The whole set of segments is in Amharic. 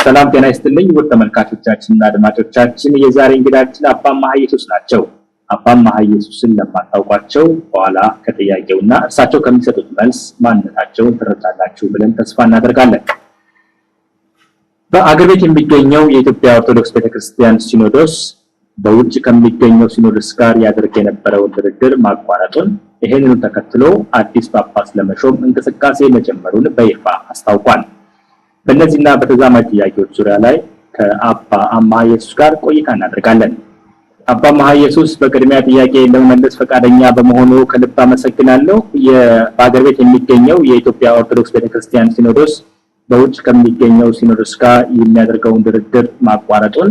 ሰላም ጤና ይስጥልኝ ውድ ተመልካቾቻችንና አድማጮቻችን የዛሬ እንግዳችን አባ መሐ ኢየሱስ ናቸው። አባ መሐ ኢየሱስን ለማታውቋቸው በኋላ ከጥያቄውና እርሳቸው ከሚሰጡት መልስ ማንነታቸውን ትረዳላችሁ ብለን ተስፋ እናደርጋለን። በአገር ቤት የሚገኘው የኢትዮጵያ ኦርቶዶክስ ቤተክርስቲያን ሲኖዶስ በውጭ ከሚገኘው ሲኖዶስ ጋር ያደርግ የነበረውን ድርድር ማቋረጡን ይሄንን ተከትሎ አዲስ ጳጳስ ለመሾም እንቅስቃሴ መጀመሩን በይፋ አስታውቋል። በእነዚህና በተዛማጅ ጥያቄዎች ዙሪያ ላይ ከአባ መሐ ኢየሱስ ጋር ቆይታ እናደርጋለን። አባ መሐ ኢየሱስ በቅድሚያ ጥያቄ ለመመለስ ፈቃደኛ በመሆኑ ከልብ አመሰግናለሁ። በአገር ቤት የሚገኘው የኢትዮጵያ ኦርቶዶክስ ቤተክርስቲያን ሲኖዶስ በውጭ ከሚገኘው ሲኖዶስ ጋር የሚያደርገውን ድርድር ማቋረጡን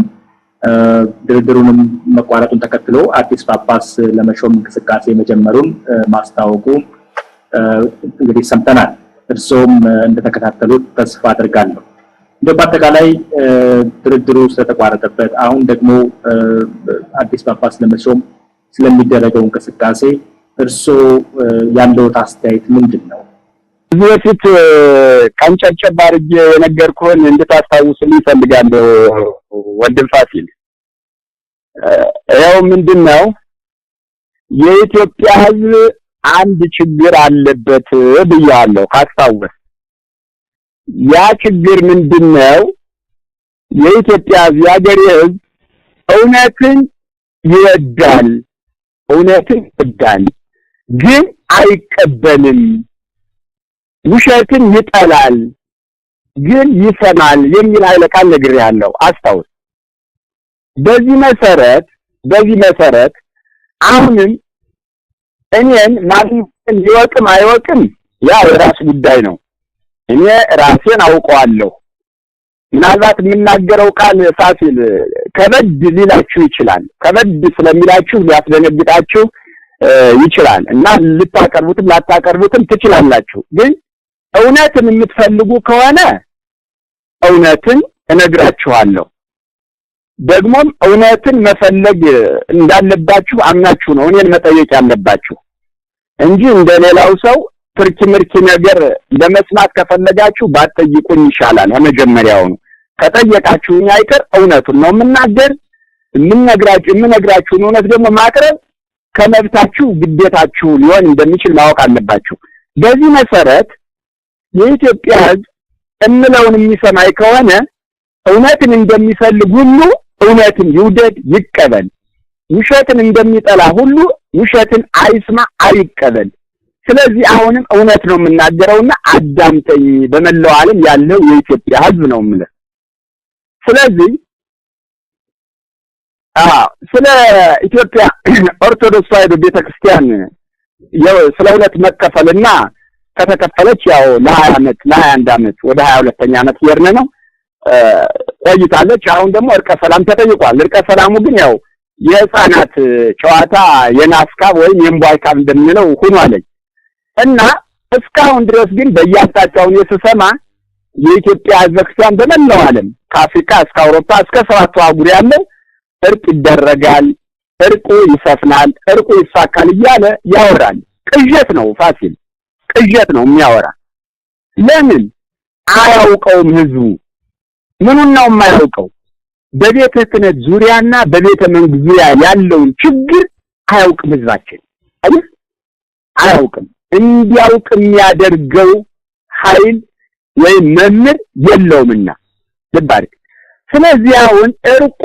ድርድሩንም መቋረጡን ተከትሎ አዲስ ጳጳስ ለመሾም እንቅስቃሴ መጀመሩን ማስታወቁ እንግዲህ ሰምተናል። እርሶም እንደተከታተሉት ተስፋ አድርጋለሁ። በአጠቃላይ ድርድሩ ስለተቋረጠበት አሁን ደግሞ አዲስ ጳጳስ ለመሾም ስለሚደረገው እንቅስቃሴ እርሶ ያለው አስተያየት ምንድነው? በፊት ቀንጨብጨብ አድርጌ የነገርኩህን እንድታስታውስልኝ እፈልጋለሁ ወንድም ፋሲል። ያው ምንድነው የኢትዮጵያ ሕዝብ አንድ ችግር አለበት ብያለሁ ካስታወስ። ያ ችግር ምንድነው? የኢትዮጵያ የአገሬ ሕዝብ እውነትን ይወዳል ግን አይቀበልም፣ ውሸትን ይጠላል ግን ይሰማል የሚል ኃይለ ቃል ነግሬያለሁ አስታውስ። በዚህ መሰረት አሁንም እኔን ማንም ይወቅም አይወቅም ያ የራስ ጉዳይ ነው። እኔ ራሴን አውቀዋለሁ። ምናልባት የምናገረው ቃል ፋሲል ከበድ ሊላችሁ ይችላል። ከበድ ስለሚላችሁ ሊያስደነግጣችሁ ይችላል እና ልታቀርቡትም ላታቀርቡትም ትችላላችሁ። ግን እውነትን የምትፈልጉ ከሆነ እውነትን እነግራችኋለሁ። ደግሞም እውነትን መፈለግ እንዳለባችሁ አምናችሁ ነው እኔን መጠየቅ ያለባችሁ እንጂ እንደሌላው ሰው ትርኪ ነገር ለመስማት ከፈለጋችሁ ባትጠይቁኝ ይሻላል። ለመጀመሪያው ከጠየቃችሁኝ አይቀር እውነቱን ነው የምነግራችሁ እውነት ደግሞ ማቅረብ ከመብታችሁ ግዴታችሁ ሊሆን እንደሚችል ማወቅ አለባችሁ። በዚህ መሰረት የኢትዮጵያ ሕዝብ እምለውን የሚሰማይ ከሆነ እውነትን እንደሚፈልግ ሁሉ እውነትን ይውደድ ይቀበል፣ ውሸትን እንደሚጠላ ሁሉ ውሸትን አይስማ አይቀበል። ስለዚህ አሁንም እውነት ነው የምናገረውና አዳምጠኝ በመላው ዓለም ያለው የኢትዮጵያ ሕዝብ ነው የምልህ። ስለዚህ ስለ ኢትዮጵያ ኦርቶዶክስ ተዋሕዶ ቤተክርስቲያን ስለ ሁለት መከፈልና ከተከፈለች ያው ለ21 ዓመት ወደ 22ኛ ዓመት የርነ ነው ቆይታለች። አሁን ደግሞ እርቀ ሰላም ተጠይቋል። እርቀ ሰላሙ ግን ያው የህፃናት ጨዋታ የናስካብ ወይም የምቧይካብ እንደምንለው ሆኗል እና እስካሁን ድረስ ግን በያጣጫው የሰሰማ የኢትዮጵያ ቤተክርስቲያን በመላው ዓለም ከአፍሪካ እስከ አውሮፓ እስከ ሰባቱ አህጉር ያለው እርቅ ይደረጋል፣ እርቁ ይሰፍናል፣ እርቁ ይሳካል እያለ ያወራል። ቅዠት ነው ፋሲል፣ ቅዠት ነው የሚያወራ። ለምን አያውቀውም ህዝቡ? ምኑን ነው የማያውቀው? በቤተ ክህነት ዙሪያና በቤተ መንግስት ዙሪያ ያለውን ችግር አያውቅም ህዝባችን። አያውቅም። እንዲያውቅ የሚያደርገው ኃይል ወይም መምህር የለውምና ልባርክ። ስለዚህ አሁን እርቁ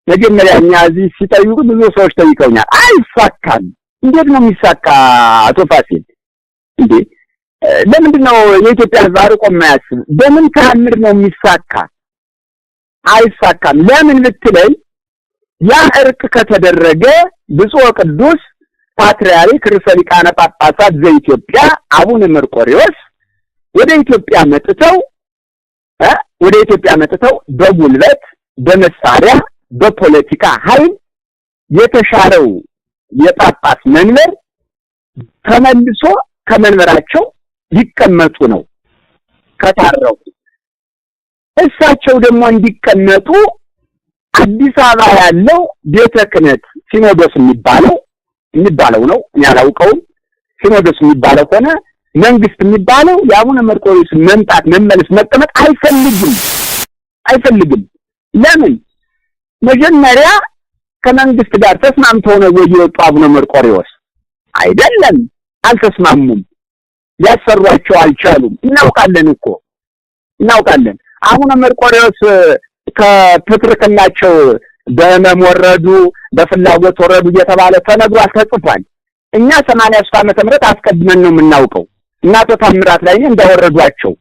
መጀመሪያኛ እዚህ ሲጠይቁ ብዙ ሰዎች ጠይቀውኛል። አይሳካም። እንዴት ነው የሚሳካ አቶ ፋሲል? እንዴ ለምንድነው የኢትዮጵያ ህዝብ አርቆ የማያስብ? በምን ታምር ነው የሚሳካ? አይሳካም። ለምን ብትለኝ ያ እርቅ ከተደረገ ብፁዕ ቅዱስ ፓትርያርክ ርዕሰ ሊቃነ ጳጳሳት ዘኢትዮጵያ አቡነ መርቆሬዎስ ወደ ኢትዮጵያ መጥተው በጉልበት በመሳሪያ በፖለቲካ ኃይል የተሻረው የጳጳስ መንበር ተመልሶ ከመንበራቸው ሊቀመጡ ነው ከታረው። እሳቸው ደግሞ እንዲቀመጡ አዲስ አበባ ያለው ቤተ ክህነት ሲኖዶስ የሚባለው ነው እኔ አላውቀውም። ሲኖዶስ የሚባለው ሆነ መንግስት የሚባለው የአቡነ መርቆሬዎስ መምጣት መመለስ መቀመጥ አይፈልግም። ለምን? መጀመሪያ ከመንግስት ጋር ተስማምተው ነው የወጡ አቡነ መርቆሬዎስ አይደለም፣ አልተስማሙም። ያሰሯቸው አልቻሉም። እናውቃለን። አቡነ መርቆሬዎስ ከፕትርክናቸው በመወረዱ በፍላጎት ወረዱ እየተባለ ተነግሯል፣ ተጽፏል። እኛ 83 ዓመተ ምህረት አስቀድመን ነው የምናውቀው። እናቶ ታምራት ላይ እንዳወረዷቸው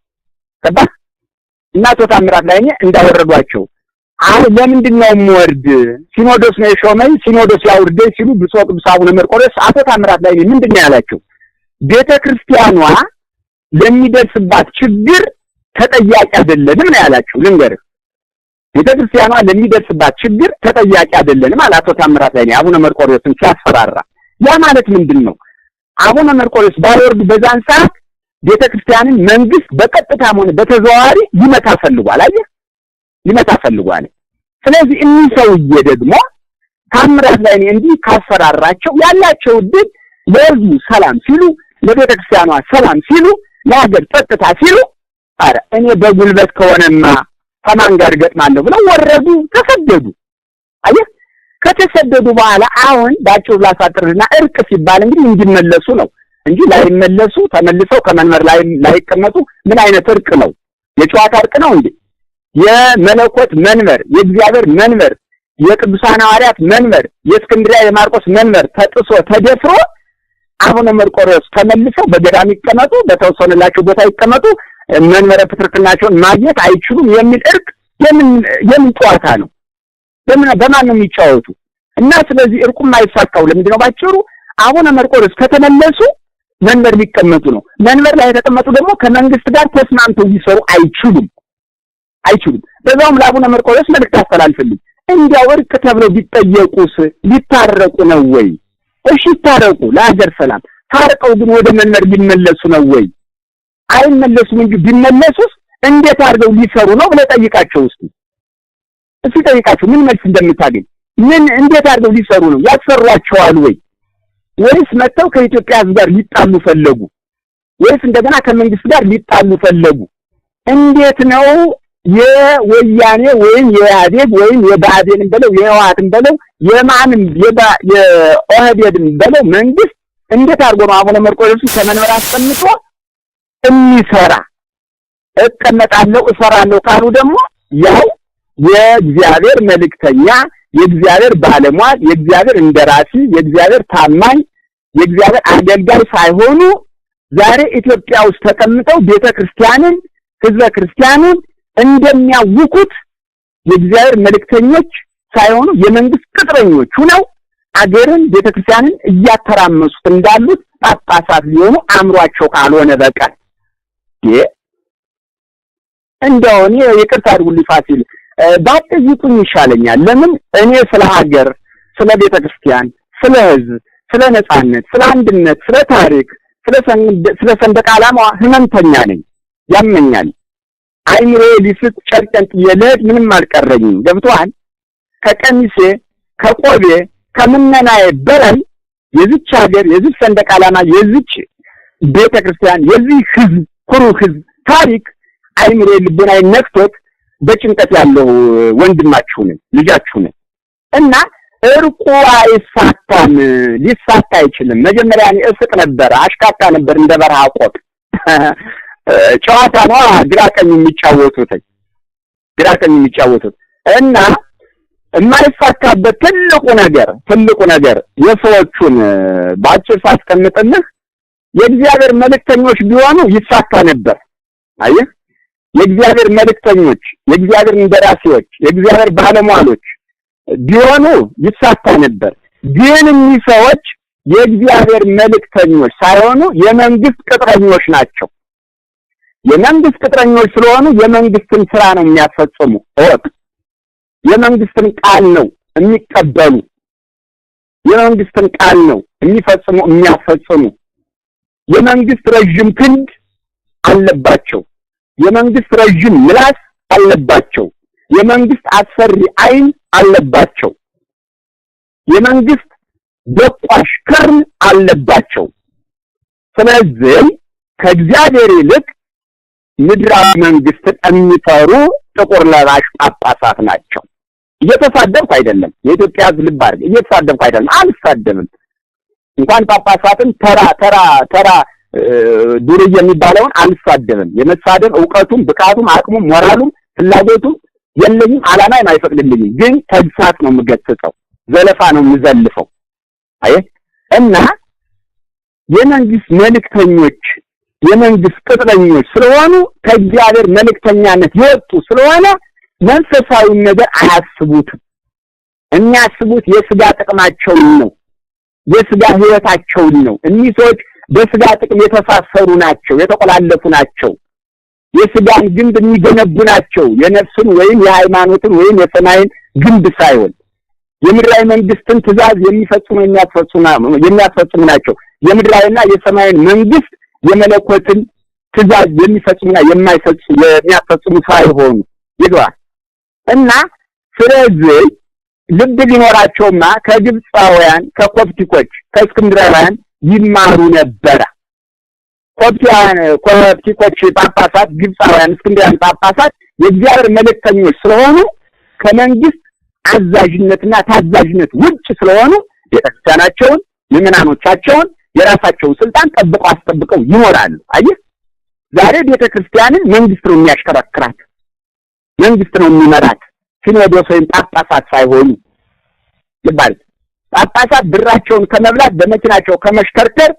እንዳወረዷቸው ለምንድን ነው የምወርድ? ሲኖዶስ ነው የሾመኝ፣ ሲኖዶስ ያውርደኝ ሲሉ ብፁዕ ቅዱስ አቡነ መርቆሬዎስ አቶ ታምራት ላይ ምንድን ነው ያላቸው? ቤተክርስቲያኗ ለሚደርስባት ችግር ተጠያቂ አይደለንም ነው ያላቸው። ልንገርህ፣ ቤተክርስቲያኗ ለሚደርስባት ችግር ተጠያቂ አይደለንም አቶ ታምራት ላይ አቡነ መርቆሬዎስን ሲያስፈራራ። ያ ማለት ምንድነው? አቡነ መርቆሬዎስ ባይወርዱ በዛን ሰዓት ቤተክርስቲያንን መንግስት በቀጥታም ሆነ በተዘዋዋሪ ይመታ ፈልጓል። ስለዚህ እኚህ ሰውዬ ደግሞ ታምራት ላይ እንዲህ ካስፈራራቸው ያላቸው ድል ለህዝቡ ሰላም ሲሉ፣ ለቤተክርስቲያኗ ሰላም ሲሉ፣ ለሀገር ጸጥታ ሲሉ አረ እኔ በጉልበት ከሆነማ ከማን ጋር ገጥማለሁ ብለው ወረዱ፣ ተሰደዱ። ከተሰደዱ በኋላ አሁን ባጭሩ ላሳጥርና እርቅ ሲባል እንግዲህ እንዲመለሱ ነው እንጂ ላይመለሱ ተመልሰው ከመንበር ላይ ላይቀመጡ ምን አይነት እርቅ ነው? የጨዋታ እርቅ ነው እንዴ? የመለኮት መንበር፣ የእግዚአብሔር መንበር፣ የቅዱሳን ሐዋርያት መንበር፣ የእስክንድርያ የማርቆስ መንበር ተጥሶ ተደፍሮ አቡነ መርቆሬዎስ ተመልሰው በገዳም ይቀመጡ፣ በተወሰነላቸው ቦታ ይቀመጡ፣ መንበረ ፕትርክናቸውን ማግኘት አይችሉም የሚል እርቅ የምን ጨዋታ ነው? በማን ነው የሚጫወቱ? እና ስለዚህ እርቁም አይሳካው ለምንድነው? ባጭሩ አቡነ መርቆሬዎስ ከተመለሱ መንበር ሊቀመጡ ነው። መንበር ላይ የተቀመጡ ደግሞ ከመንግስት ጋር ተስማምተው ሊሰሩ አይችሉም። በዛውም ለአቡነ መርቆሬዎስ መልእክት አስተላልፈልኝ። እንዲያው እርቅ ተብለው ቢጠየቁስ ሊታረቁ ነው ወይ? እሺ ታረቁ፣ ለሀገር ሰላም ታርቀው ግን ወደ መንበር ሊመለሱ ነው ወይ? አይመለሱም እንጂ ቢመለሱስ እንዴት አድርገው ሊሰሩ ነው ብለህ ጠይቃቸው። እስቲ ጠይቃቸው ምን መልስ እንደምታገኝ። እንዴት አድርገው ሊሰሩ ነው? ያሰሯቸዋል ወይ? ወይስ መተው ከኢትዮጵያ ሕዝብ ጋር ሊጣሉ ፈለጉ? ወይስ እንደገና ከመንግስት ጋር ሊጣሉ ፈለጉ? እንዴት ነው የወያኔ ወይም የኢህአዴግ ወይም የብአዴን በለው የህወሓትን በለው የማንም የኦህዴድን በለው መንግስት እንዴት አድርጎ ነው አቡነ መርቆሬዎስ ከመንበር አስቀምጦ የሚሰራ? እቀመጣለሁ እሰራለሁ ካሉ ደግሞ ያው የእግዚአብሔር መልእክተኛ፣ የእግዚአብሔር ባለሟል፣ የእግዚአብሔር እንደራሲ፣ የእግዚአብሔር ታማኝ፣ የእግዚአብሔር አገልጋይ ሳይሆኑ ዛሬ ኢትዮጵያ ውስጥ ተቀምጠው ቤተክርስቲያንን ህዝበ ክርስቲያንን እንደሚያውቁት የእግዚአብሔር መልእክተኞች ሳይሆኑ የመንግስት ቅጥረኞች ሆነው አገርን ቤተክርስቲያንን እያተራመሱት እንዳሉት ጳጳሳት ሊሆኑ አምሯቸው ካልሆነ በቀር እንደው እኔ ይቅርታ አድርጉልኝ ፋሲል ባትይቁኝ ይሻለኛል። ለምን እኔ ስለ ሀገር፣ ስለ ቤተክርስቲያን፣ ስለ ህዝብ፣ ስለ ነጻነት፣ ስለ አንድነት፣ ስለ ታሪክ፣ ስለ ሰንደቅ ዓላማ ህመምተኛ ነኝ። ያመኛል። አይምሮ ሊስት ጨርቀን የለድ ምንም አልቀረኝም። ገብቶሃል? ከቀሚሴ ከቆቤ ከምነናዬ በላይ የዚች ሀገር የዚች ሰንደቅ ዓላማ የዚች ቤተክርስቲያን የዚህ ህዝብ ኩሩ ህዝብ ታሪክ አይምሮ ልቦናዬ ነክቶት በጭንቀት ያለው ወንድማችሁ ነኝ፣ ልጃችሁ ነኝ። እና እርቁ አይሳካም፣ ሊሳካ አይችልም። መጀመሪያ እኔ እስቅ ነበር፣ አሽካካ ነበር እንደ በረሃ ቆጥ። ጨዋታ ነው ግራቀኝ የሚጫወቱት እና የማይሳካበት ትልቁ ነገር የሰዎቹን ባጭር ሳስቀምጥልህ የእግዚአብሔር መልእክተኞች ቢሆኑ ይሳካ ነበር። አየህ፣ የእግዚአብሔር መልእክተኞች፣ የእግዚአብሔር እንደራሲዎች፣ የእግዚአብሔር ባለሟሎች ቢሆኑ ይሳካ ነበር። ግን እነዚህ ሰዎች የእግዚአብሔር መልእክተኞች ሳይሆኑ የመንግስት ቅጥረኞች ናቸው። የመንግስት ቅጥረኞች ስለሆኑ የመንግስትን ስራ ነው የሚያስፈጽሙ። የመንግስትን ቃል ነው የሚቀበሉ። የመንግስትን ቃል ነው የሚያስፈጽሙ። የመንግስት ረጅም ክንድ አለባቸው። የመንግስት ረጅም ምላስ አለባቸው። የመንግስት አስፈሪ አይን አለባቸው። የመንግስት ደቋሽ ከርም አለባቸው። ስለዚህ ከእግዚአብሔር ይልቅ ምድራዊ መንግስት የሚፈሩ ጥቁር ለባሽ ጳጳሳት ናቸው። እየተሳደብኩ አይደለም። የኢትዮጵያ ሕዝብ ልብ አድርግ፣ እየተሳደብኩ አይደለም። አልሳደብም። እንኳን ጳጳሳትን ተራ ዱርዬ የሚባለውን አልሳደብም። የመሳደብ ዕውቀቱም ብቃቱም አቅሙም ሞራሉም ፍላጎቱም የለኝም። ዓላማዬም አይፈቅድልኝም። ግን ተግሳጽ ነው የምገስጸው፣ ዘለፋ ነው የምዘልፈው። እና የመንግስት መልእክተኞች የመንግስት ቅጥረኞች ስለሆኑ ከእግዚአብሔር መልእክተኛነት የወጡ ስለሆነ መንፈሳዊ ነገር አያስቡትም። የሚያስቡት የስጋ ጥቅማቸውን ነው፣ የስጋ ህይወታቸውን ነው። እኒህ ሰዎች በስጋ ጥቅም የተሳሰሩ ናቸው፣ የተቆላለፉ ናቸው። የስጋን ግንብ የሚገነቡ ናቸው፣ የነፍስን ወይም የሃይማኖትን ወይም የሰማይን ግንብ ሳይሆን የምድራዊ መንግስትን ትእዛዝ የሚያስፈጽሙ ናቸው። የምድራዊና የሰማይን መንግስት የመለኮትን ትእዛዝ የሚፈጽሙና የሚያስፈጽሙ ሳይሆኑ ይግባ እና ስለዚህ ልብ ሊኖራቸውማ ከግብፃውያን ከኮፕቲኮች ከእስክንድራውያን ይማሩ ነበር። ኮፕቲኮች ጳጳሳት ግብፃውያን እስክንድራውያን ጳጳሳት የእግዚአብሔር መልእክተኞች ስለሆኑ ከመንግስት አዛዥነትና ታዛዥነት ውጭ ስለሆኑ ቤተክርስቲያናቸውን ምዕመናኖቻቸውን የራሳቸውን ስልጣን ጠብቀው አስጠብቀው ይኖራሉ። አየህ ዛሬ ቤተክርስቲያንን መንግስት ነው የሚያሽከረክራት፣ መንግስት ነው የሚመራት። ሲኖዶስ ወይም ጳጳሳት ሳይሆኑ ይባል ጳጳሳት ብራቸውን ከመብላት በመኪናቸው ከመሽከርከር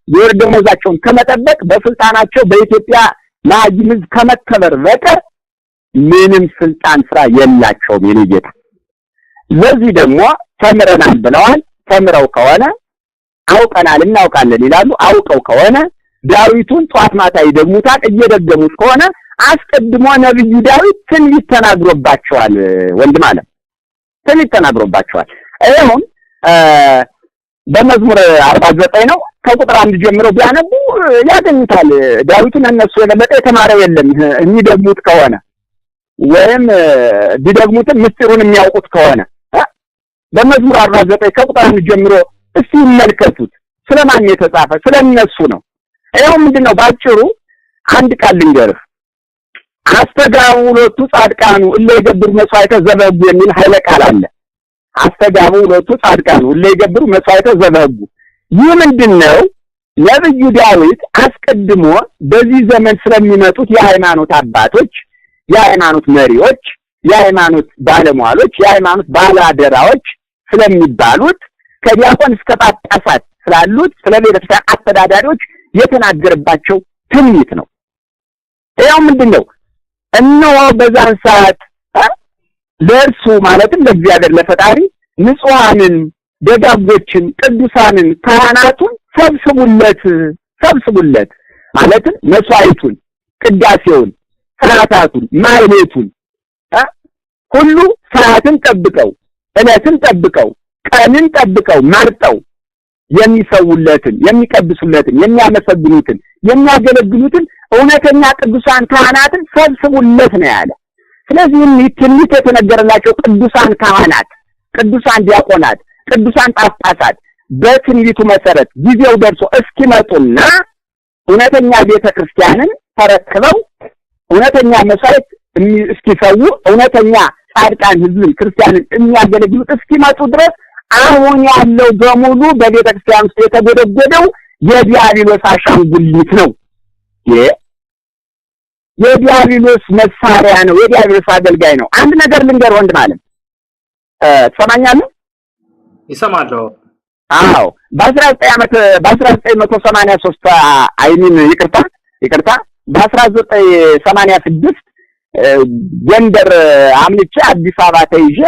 የወር ደመወዛቸውን ከመጠበቅ በስልጣናቸው በኢትዮጵያ ማህይም ሕዝብ ከመከበር በቀር ምንም ስልጣን ስራ የላቸውም። የኔ ጌታ ለዚህ ደግሞ ተምረናል ብለዋል። ተምረው ከሆነ አውቀናል እናውቃለን ይላሉ። አውቀው ከሆነ ዳዊቱን ጧት ማታ ይደግሙታል። እየደገሙት ከሆነ አስቀድሞ ነብዩ ዳዊት ትንቢት ተናግሮባቸዋል። ወንድም አለ ትንቢት ተናግሮባቸዋል። አይሁን በመዝሙር 49 ነው ከቁጥር 1 ጀምሮ ቢያነቡ ያገኙታል። ዳዊቱን እነሱ የበለጠ የተማረው የለም የሚደግሙት ከሆነ ወይም ቢደግሙትም ምስጢሩን የሚያውቁት ከሆነ በመዝሙር 49 ከቁጥር 1 ጀምሮ እስቲ ይመልከቱት። ስለማን የተጻፈ? ስለነሱ ነው። ይሄው ምንድነው ባጭሩ አንድ ቃል ልንገርህ። አስተጋቡ ሁለቱ ጻድቃኑ እለ ይገብሩ መስዋዕተ ዘበጉ የሚል ኃይለ ቃል አለ። አስተጋቡ ሁለቱ ጻድቃኑ እለ ይገብሩ መስዋዕተ ዘበጉ። ይህ ምንድነው? ነብዩ ዳዊት አስቀድሞ በዚህ ዘመን ስለሚመጡት የሃይማኖት አባቶች፣ የሃይማኖት መሪዎች፣ የሃይማኖት ባለሟሎች፣ የሃይማኖት ባለአደራዎች ስለሚባሉት ከዲያቆን እስከ ጳጳሳት ስላሉት ስለ ቤተክርስቲያን አስተዳዳሪዎች የተናገረባቸው ትንቢት ነው። ይሄው ምንድነው? እነሆ በዛን ሰዓት ለእርሱ ማለትም ለእግዚአብሔር ለፈጣሪ ንጹሃንን ደጋጎችን ቅዱሳንን ካህናቱን ሰብስቡለት ማለትም መስዋዕቱን ቅዳሴውን ሰዓታቱን ማህሌቱን ሁሉ ሰዓትን ጠብቀው ዕለትን ጠብቀው ቀንን ጠብቀው መርጠው የሚሰውለትን የሚቀድሱለትን የሚያመሰግኑትን የሚያገለግሉትን እውነተኛ ቅዱሳን ካህናትን ሰብስቡለት ነው ያለ። ስለዚህ ትንቢት የተነገረላቸው ቅዱሳን ካህናት፣ ቅዱሳን ዲያቆናት፣ ቅዱሳን ጳጳሳት በትንቢቱ መሰረት ጊዜው ደርሶ እስኪመጡና እውነተኛ ቤተክርስቲያንን ተረክበው እውነተኛ መስዋዕት እስኪሰው እውነተኛ ጻድቃን ሕዝብን ክርስቲያንን የሚያገለግሉት እስኪመጡ ድረስ አሁን ያለው በሙሉ በቤተክርስቲያን ውስጥ የተጎደጎደው የዲያብሎስ አሻንጉሊት ነው። የዲያብሎስ መሳሪያ ነው። የዲያብሎስ አገልጋይ ነው። አንድ ነገር ልንገር ወንድም አለም ትሰማኛለህ? ይሰማለሁ። አዎ በ1983 አይሚን ይቅርታ በ1986 ጎንደር አምልጬ አዲስ አበባ ተይዤ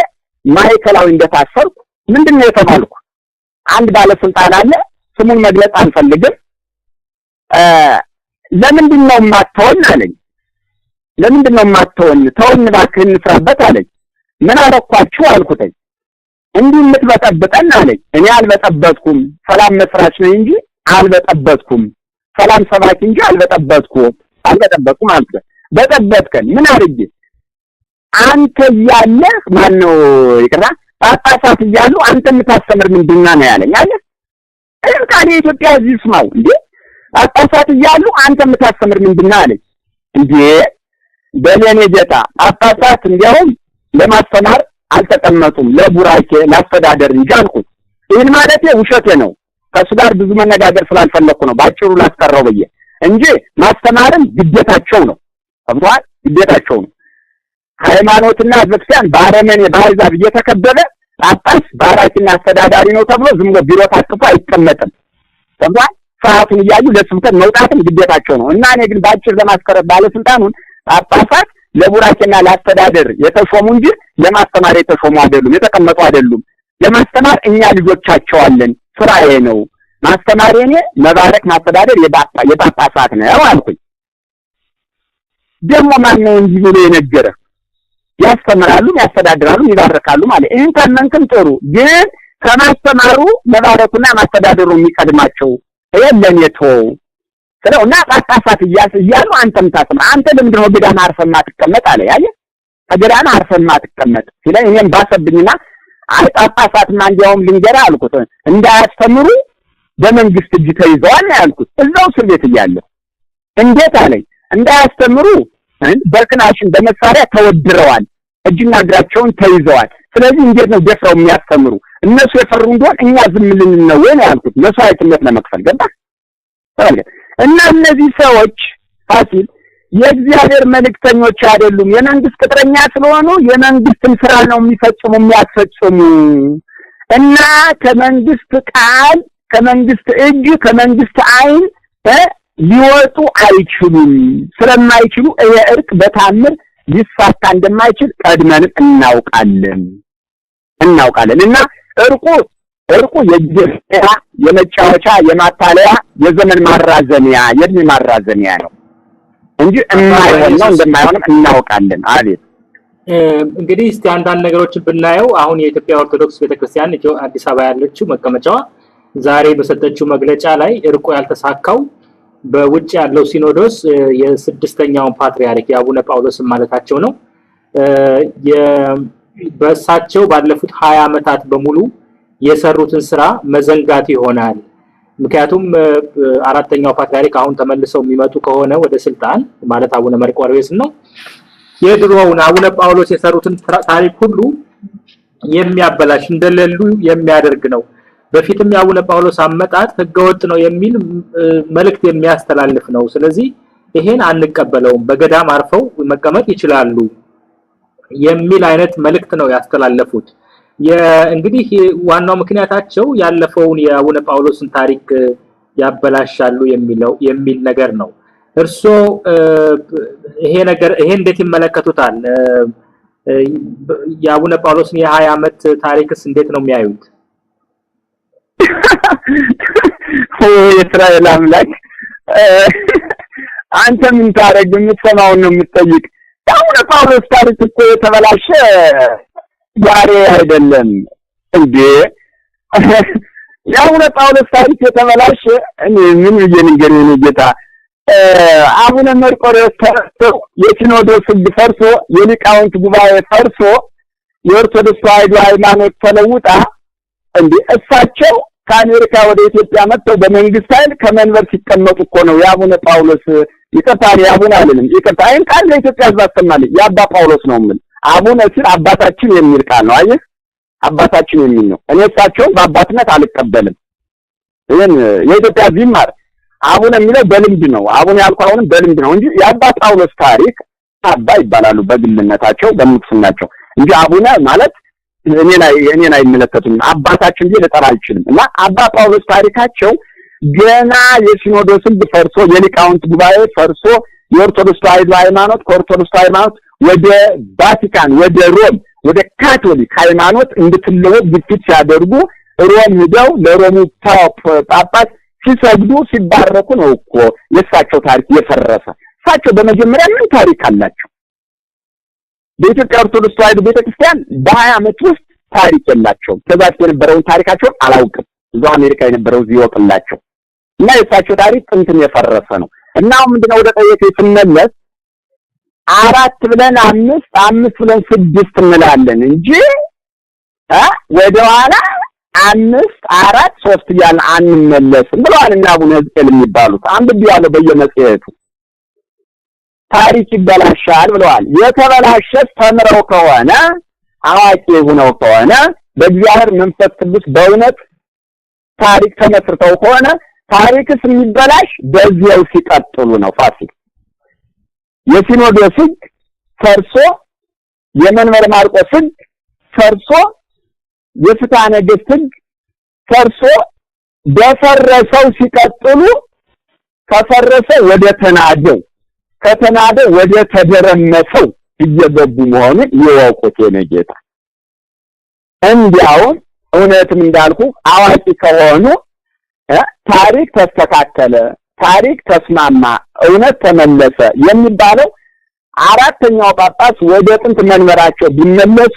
ማዕከላዊ እንደታሰርኩ ምንድነው የተባልኩ? አንድ ባለስልጣን አለ፣ ስሙን መግለጽ አንፈልግም። ለምንድን ነው የማትተወን አለኝ። ለምንድን ነው የማትተወን? ተወን እባክህ እንስራበት አለኝ። ምን አደረኳችሁ አልኩትኝ። እንዲህ የምትበጠብጠን አለኝ። እኔ አልበጠበጥኩም፣ ሰላም መስራች ነኝ እንጂ አልበጠበጥኩም፣ ሰላም ሰባኪ እንጂ አልበጠበጥኩም አልኩት። በጠበጥከን ምን አድርጌ? አንተ እያለህ ማነው ይቅርታ ጳጳሳት እያሉ አንተ የምታስተምር ምንድን ነው ያለኝ አለ። እንካን የኢትዮጵያ ሕዝብ ይስማው እንዴ! ጳጳሳት እያሉ አንተ የምታስተምር ምንድን ነው አለኝ። እንዴ በለኔ ጌታ ጳጳሳት እንዲያውም ለማስተማር አልተቀመጡም ለቡራኬ ላስተዳደር እንጂ አልኩት። ይህን ማለቴ ውሸቴ ነው። ከሱ ጋር ብዙ መነጋገር ስላልፈለኩ ነው ባጭሩ ላስቀረው ብዬ እንጂ ማስተማርም ግዴታቸው ነው። አብቷል ግዴታቸው ነው። ሃይማኖትና ቤተክርስቲያን ባረመኔ ባይዛብ እየተከበበ ጳጳስ ባራኪና አስተዳዳሪ ነው ተብሎ ዝም ብሎ ቢሮ ታጥፎ አይቀመጥም። ተብሏል። ሰዓቱን እያዩ ለስብከት መውጣትም ግዴታቸው ነው እና እኔ ግን ባጭር ለማስቀረብ ባለስልጣኑን ጳጳሳት ለቡራኬና ለአስተዳደር የተሾሙ እንጂ ለማስተማር የተሾሙ አይደሉም፣ የተቀመጡ አይደሉም። ለማስተማር እኛ ልጆቻቸው አለን፣ ስራዬ ነው ማስተማር፣ እኔ መባረክ ማስተዳደር የጳጳሳት ነው አልኩኝ። ደግሞ ማን ነው እንጂ ብሎ የነገረ? ያስተምራሉ፣ ያስተዳድራሉ፣ ይባርካሉ ማለት ይሄን ካመንክም ጥሩ፣ ግን ከማስተማሩ መባረኩና ማስተዳደሩ የሚቀድማቸው የለም የተው ስለውና ጳጳሳት እያሉ አንተም ታስማ አንተ ለምንድን ነው ገዳም አርፈማ ትቀመጥ አለ። ያየ ገዳም አርፈማ ትቀመጥ ሲለኝ እኔም ባሰብኝና አይ ጳጳሳትማ እንዲያውም ልንገራ አልኩት እንዳያስተምሩ በመንግስት እጅ ተይዘዋል ያልኩት እዛው እስር ቤት እያለሁ። እንዴት አለኝ? እንዳያስተምሩ በክናሽን በመሳሪያ ተወድረዋል፣ እጅና እግራቸውን ተይዘዋል። ስለዚህ እንዴት ነው ደፍረው የሚያስተምሩ? እነሱ የፈሩ እንደሆነ እኛ ዝም ልንል ነው ወይ ያልኩት። መስዋዕትነት ለመክፈል ገባ ታዲያ። እና እነዚህ ሰዎች ፋሲል የእግዚአብሔር መልእክተኞች አይደሉም። የመንግስት ቅጥረኛ ስለሆኑ የመንግስትን ስራ ነው የሚያስፈጽሙ እና ከመንግስት ቃል፣ ከመንግስት እጅ፣ ከመንግስት አይን ሊወጡ አይችሉም። ስለማይችሉ የእርቅ በታምር ሊሳካ እንደማይችል ቀድመን እናውቃለን እና እርቁ የጊዜያ የመጫወቻ የማታለያ የዘመን ማራዘሚያ የእድሜ ማራዘሚያ ነው እንጂ የማይሆን ነው እንደማይሆንም እናውቃለን። አቤት እንግዲህ እስቲ አንዳንድ ነገሮችን ብናየው አሁን የኢትዮጵያ ኦርቶዶክስ ቤተክርስቲያን አዲስ አበባ ያለችው መቀመጫዋ ዛሬ በሰጠችው መግለጫ ላይ እርቁ ያልተሳካው በውጭ ያለው ሲኖዶስ የስድስተኛው ፓትርያርክ የአቡነ ጳውሎስ ማለታቸው ነው። በእሳቸው ባለፉት 20 ዓመታት በሙሉ የሰሩትን ስራ መዘንጋት ይሆናል። ምክንያቱም አራተኛው ፓትርያርክ አሁን ተመልሰው የሚመጡ ከሆነ ወደ ስልጣን ማለት አቡነ መርቆሬዎስ ነው የድሮውን አቡነ ጳውሎስ የሰሩትን ታሪክ ሁሉ የሚያበላሽ እንደሌሉ የሚያደርግ ነው። በፊትም የአቡነ ጳውሎስ አመጣጥ ህገወጥ ነው የሚል መልእክት የሚያስተላልፍ ነው። ስለዚህ ይሄን አንቀበለውም፣ በገዳም አርፈው መቀመጥ ይችላሉ የሚል አይነት መልእክት ነው ያስተላለፉት። እንግዲህ ዋናው ምክንያታቸው ያለፈውን የአቡነ ጳውሎስን ታሪክ ያበላሻሉ የሚል ነገር ነው። እርሶ ይሄ እንዴት ይመለከቱታል? የአቡነ ጳውሎስን የ20 ዓመት ታሪክስ እንዴት ነው የሚያዩት? የእስራኤል አምላክ አንተ ምን ታረግ? የምትሰማውን ነው የምትጠይቅ። የአቡነ ጳውሎስ ታሪክ እኮ የተበላሸ ዛሬ አይደለም እንዴ? የአቡነ ጳውሎስ ታሪክ የተበላሸ እኔ ምን ልንገርህ ነው ጌታ። አቡነ መርቆሬዎስ ተረስቶ የሲኖዶስ ሕግ ፈርሶ የሊቃውንት ጉባኤ ፈርሶ የኦርቶዶክስ ተዋሕዶ ሃይማኖት ተለውጣ እንዴ እሳቸው ከአሜሪካ ወደ ኢትዮጵያ መጥተው በመንግስት ኃይል ከመንበር ሲቀመጡ እኮ ነው የአቡነ ጳውሎስ ይቅርታ የአቡነ አይደለም ይቅርታ አይን ቃል ለኢትዮጵያ ሕዝብ አስተማለኝ የአባ ጳውሎስ ነው ምን አቡነ ሲል አባታችን የሚል ቃል ነው። አየህ አባታችን የሚል ነው። እኔ እሳቸውን በአባትነት አልቀበልም። ይሄን የኢትዮጵያ ሕዝብ ይማር። አቡነ የሚለው በልምድ ነው። አቡነ ያልኩ አሁንም በልምድ ነው እንጂ የአባ ጳውሎስ ታሪክ አባ ይባላሉ በግልነታቸው በምንኩስናቸው እንጂ አቡነ ማለት እኔን አይመለከቱም። አባታችን ቢል ልጠራ አልችልም። እና አባ ጳውሎስ ታሪካቸው ገና የሲኖዶስ ሕግ ፈርሶ የሊቃውንት ጉባኤ ፈርሶ የኦርቶዶክስ ተዋሕዶ ሃይማኖት ከኦርቶዶክስ ሃይማኖት ወደ ቫቲካን ወደ ሮም ወደ ካቶሊክ ሃይማኖት እንድትለወጥ ግፊት ሲያደርጉ ሮም ሄደው ለሮሙ ጳጳስ ሲሰግዱ ሲባረኩ ነው እኮ የሳቸው ታሪክ የፈረሰ። እሳቸው በመጀመሪያ ምን ታሪክ አላቸው? በኢትዮጵያ ኦርቶዶክስ ተዋሕዶ ቤተክርስቲያን በ20 ዓመት ውስጥ ታሪክ የላቸውም። ከዛት የነበረውን ታሪካቸውን አላውቅም። እዛው አሜሪካ የነበረው ይወቅላቸው እና የሳቸው ታሪክ ጥንትም የፈረሰ ነው። እና ምንድነው ወደ ጠየቀኝ ስንመለስ 4 ብለን 5 5 ብለን 6 እንላለን እንጂ ወደ ኋላ 5 4 3 እያልን አንመለስም ብለዋል እና አቡነ ሕዝቅኤል የሚባሉት አንብቤዋለሁ በየመጽሔቱ። ታሪክ ይበላሻል ብለዋል። የተበላሸ ተምረው ከሆነ አዋቂ ሆነው ከሆነ በእግዚአብሔር መንፈስ ቅዱስ በእውነት ታሪክ ተመስርተው ከሆነ ታሪክስ የሚበላሽ በዚያው ሲቀጥሉ ነው። ፋሲል የሲኖዶስ ሕግ ፈርሶ የመንበረ ማርቆስ ሕግ ፈርሶ የፍትሐ ነገሥት ሕግ ፈርሶ በፈረሰው ሲቀጥሉ ከፈረሰ ወደ ተናደው ከተናደው ወደ ተደረመሰው እየገቡ መሆኑን ይወቁት የነጌታ። እንዲያው እውነትም እንዳልኩ አዋቂ ከሆኑ ታሪክ ተስተካከለ፣ ታሪክ ተስማማ፣ እውነት ተመለሰ የሚባለው አራተኛው ጳጳስ ወደ ጥንት መንበራቸው ቢመለሱ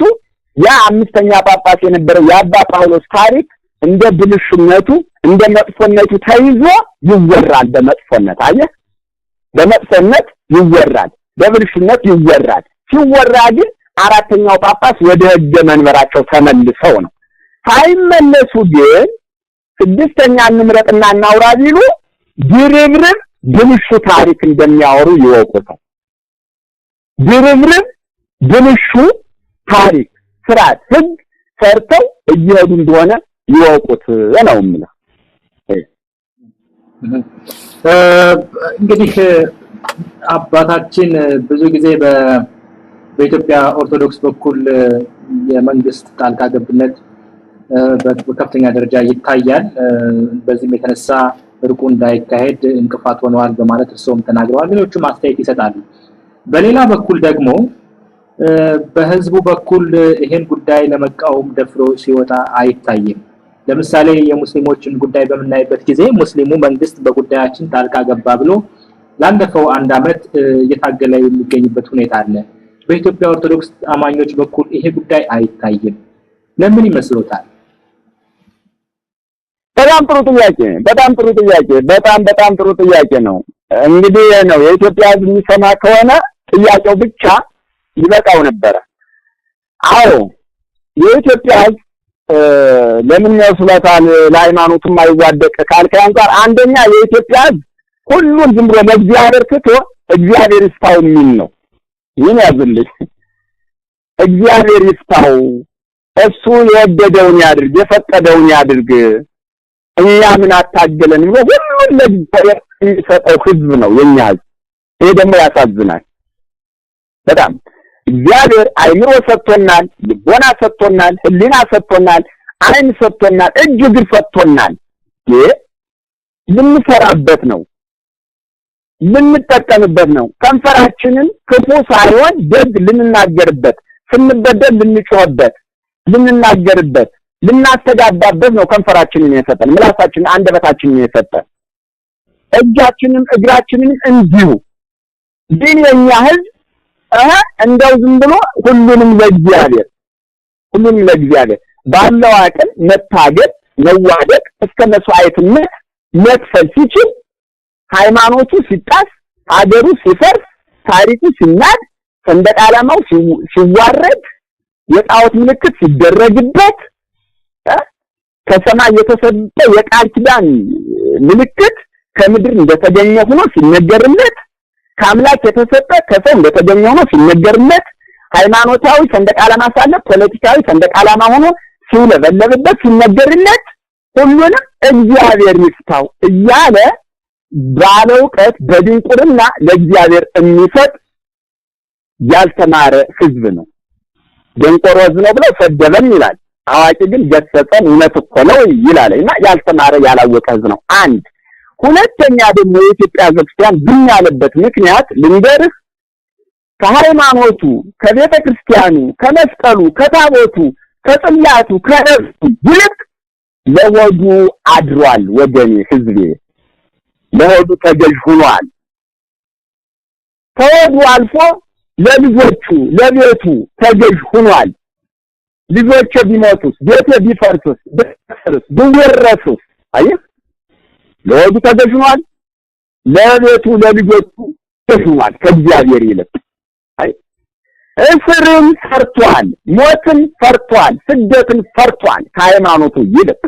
ያ አምስተኛ ጳጳስ የነበረው የአባ ጳውሎስ ታሪክ እንደ ብልሽነቱ እንደ መጥፎነቱ ተይዞ ይወራል። በመጥፎነት አየህ፣ በመጥፎነት ይወራል፣ በብልሽነት ይወራል። ሲወራ ግን አራተኛው ጳጳስ ወደ ሕገ መንበራቸው ተመልሰው ነው። ሳይመለሱ ግን ስድስተኛ እንምረጥና እናውራ ቢሉ ድርብርብ ብልሹ ታሪክ እንደሚያወሩ ይወቁታል። ድርብርብ ብልሹ ታሪክ ስርዓት ሕግ ሰርተው እየሄዱ እንደሆነ ይወቁት ነው የምለው። እንግዲህ አባታችን ብዙ ጊዜ በኢትዮጵያ ኦርቶዶክስ በኩል የመንግስት ጣልቃ ገብነት በከፍተኛ ደረጃ ይታያል። በዚህም የተነሳ እርቁ እንዳይካሄድ እንቅፋት ሆነዋል በማለት እርሶም ተናግረዋል። ሌሎችም አስተያየት ይሰጣሉ። በሌላ በኩል ደግሞ በህዝቡ በኩል ይሄን ጉዳይ ለመቃወም ደፍሮ ሲወጣ አይታይም። ለምሳሌ የሙስሊሞችን ጉዳይ በመናይበት ጊዜ ሙስሊሙ መንግስት በጉዳያችን ጣልቃ ገባ ብሎ ላለፈው 1 ዓመት እየታገለ የሚገኝበት ሁኔታ አለ። በኢትዮጵያ ኦርቶዶክስ አማኞች በኩል ይሄ ጉዳይ አይታይም። ለምን ይመስሎታል? በጣም ጥሩ ጥያቄ ነው። እንግዲህ ነው የኢትዮጵያ ህዝብ የሚሰማ ከሆነ ጥያቄው ብቻ ይበቃው ነበር። አዎ የኢትዮጵያ ህዝብ ለምን ያስላታል ለሃይማኖቱም አይዋደቅ ካልከኝ አንፃር አንደኛ የኢትዮጵያ ህዝብ ሁሉን ዝም ብሎ ለእግዚአብሔር ትቶ እግዚአብሔር ይስፋው የሚል ነው። ይሄን ያዝልኝ፣ እግዚአብሔር ይስፋው፣ እሱ የወደደውን ያድርግ፣ የፈቀደውን ያድርግ፣ እኛ ምን አታገለን ብሎ ሁሉን ለእግዚአብሔር የሚሰጠው ህዝብ ነው የኛ ህዝብ። ይሄ ደግሞ ያሳዝናል በጣም። እግዚአብሔር አይምሮ ሰጥቶናል፣ ልቦና ሰጥቶናል፣ ህሊና ሰጥቶናል፣ አይን ሰጥቶናል፣ እጅ እግር ሰጥቶናል። ልንሰራበት ነው፣ ልንጠቀምበት ነው። ከንፈራችንን ክፉ ሳይሆን ደግ ልንናገርበት፣ ስንበደል ልንጮህበት፣ ልንናገርበት፣ ልናስተጋባበት ነው ከንፈራችንን የሰጠን፣ ምላሳችንን አንደበታችንን የሰጠን፣ እጃችንን እግራችንን እንዲሁ። ግን የኛ ህዝብ እንደው ዝም ብሎ ሁሉንም ለእግዚአብሔር ባለው አቅም መታገል መዋደቅ እስከ መስዋዕትነት መክፈል ሲችል ሃይማኖቱ ሲጣስ፣ ሀገሩ ሲፈርስ፣ ታሪኩ ሲናድ፣ ሰንደቅ ዓላማው ሲዋረድ፣ የጣዖት ምልክት ሲደረግበት፣ ከሰማይ የተሰጠ የቃል ኪዳን ምልክት ከምድር እንደተገኘ ሆኖ ሲነገርለት፣ ከአምላክ የተሰጠ ከሰው እንደተገኘ ሆኖ ሲነገርለት፣ ሃይማኖታዊ ሰንደቅ ዓላማ ሳለ ፖለቲካዊ ሰንደቅ ዓላማ ሆኖ ሲውለበለብበት ሲነገርለት፣ ሁሉንም እግዚአብሔር ይፍታው እያለ ባለ ዕውቀት በድንቁርና ለእግዚአብሔር የሚሰጥ ያልተማረ ህዝብ ነው። ደንቆሮ ህዝብ ነው ብለው ሰደበን ይላል፣ አዋቂ ግን ገሰጸን እውነት እኮ ነው ይላል። እና ያልተማረ ያላወቀ ህዝብ ነው። አንድ ሁለተኛ ደግሞ የኢትዮጵያ ክርስቲያን ዝም ያለበት ምክንያት ልንገርህ፣ ከሃይማኖቱ ከቤተ ክርስቲያኑ ከመስቀሉ ከታቦቱ ከጽላቱ ከነሱ ይልቅ ለወዱ አድሯል። ወገኔ ህዝቤ ለወዱ ተገዥ ሆኗል። ተወዱ አልፎ ለልጆቹ ለቤቱ ተገዥ ሆኗል። ልጆቹ ቢሞቱስ ቤቱ ቢፈርስስ ቢወረስስ አየህ ለወዱ ተገዥ ሆኗል። ለቤቱ ለልጆቹ ተገዥ ከእግዚአብሔር ይልቅ አይ እስርን ፈርቷል፣ ሞትን ፈርቷል፣ ስደትን ፈርቷል ከሃይማኖቱ ይልቅ።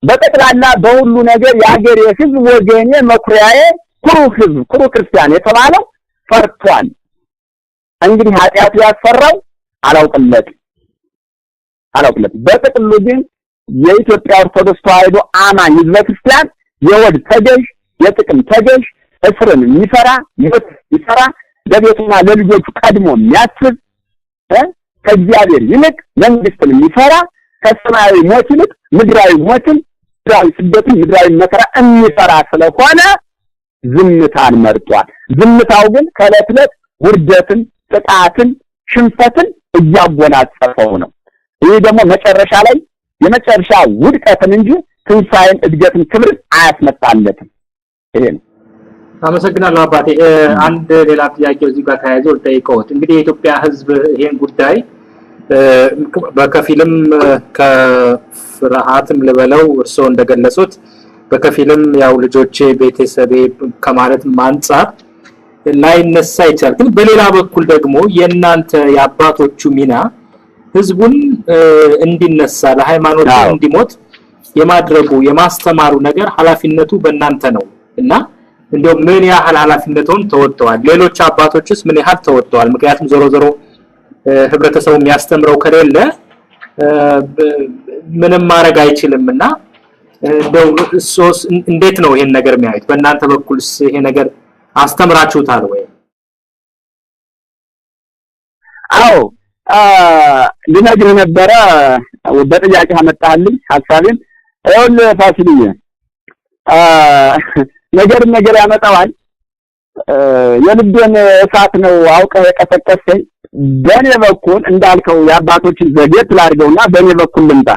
በጠቅላላ በሁሉ ነገር የአገሬ ህዝብ ወገኔ መኩሪያዬ ኩሩ ህዝብ ኩሩ ክርስቲያን የተባለው ፈርቷል። እንግዲህ ኃጢአቱ ያስፈራው አላውቅለት። በጥቅሉ ግን የኢትዮጵያ ኦርቶዶክስ ተዋሕዶ አማኝ ህዝበ ክርስቲያን የወድ ተገዥ የጥቅም ተገዥ እስርን የሚፈራ ይፈራ ለቤቱና ለልጆቹ ቀድሞ የሚያስብ ከእግዚአብሔር ይልቅ መንግስትን የሚፈራ ከሰማያዊ ሞት ይልቅ ምድራዊ ሞትን ምድራዊ ስደትን ምድራዊ መከራ የሚፈራ ስለሆነ ዝምታን መርጧል። ዝምታው ግን ከዕለት ዕለት ውርደትን፣ ጥቃትን፣ ሽንፈትን እያጎናጸፈው ነው። ይህ ደግሞ መጨረሻ ላይ የመጨረሻ ውድቀትን እንጂ ትንሣኤን፣ እድገትን፣ ክብርን አያስመጣለትም። ይሄ ነው። አመሰግናለሁ አባቴ። አንድ ሌላ ጥያቄ እዚህ ጋር ተያይዞ ልጠይቅዎት። እንግዲህ የኢትዮጵያ ህዝብ ይሄን ጉዳይ በከፊልም ከፍርሃትም ልበለው እርስዎ እንደገለጹት በከፊልም ያው ልጆቼ ቤተሰቤ ከማለት አንፃር ላይነሳ ይችላል። ግን በሌላ በኩል ደግሞ የእናንተ የአባቶቹ ሚና ህዝቡን እንዲነሳ ለሃይማኖቱ እንዲሞት የማድረጉ የማስተማሩ ነገር ኃላፊነቱ በእናንተ ነው እና እንደው ምን ያህል ኃላፊነቱን ተወጥተዋል? ሌሎች አባቶችስ ምን ያህል ተወጥተዋል? ምክንያቱም ዞሮ ህብረተሰቡ የሚያስተምረው ከሌለ ምንም ማድረግ አይችልምና እንደው ሶስ እንዴት ነው ይሄን ነገር የሚያዩት? በእናንተ በኩልስ ይሄ ነገር አስተምራችሁታል ወይ? አዎ ልነግርህ ነበረ በጥያቄ አመጣልኝ ሐሳቤን። ይኸውልህ ፋሲልዬ ነገር ያመጣዋል። የልቤን እሳት ነው አውቀህ የቀሰቀሰኝ። በእኔ በኩል እንዳልከው የአባቶችን ዘዴት ላድርገውና በእኔ በኩል ልምጣ።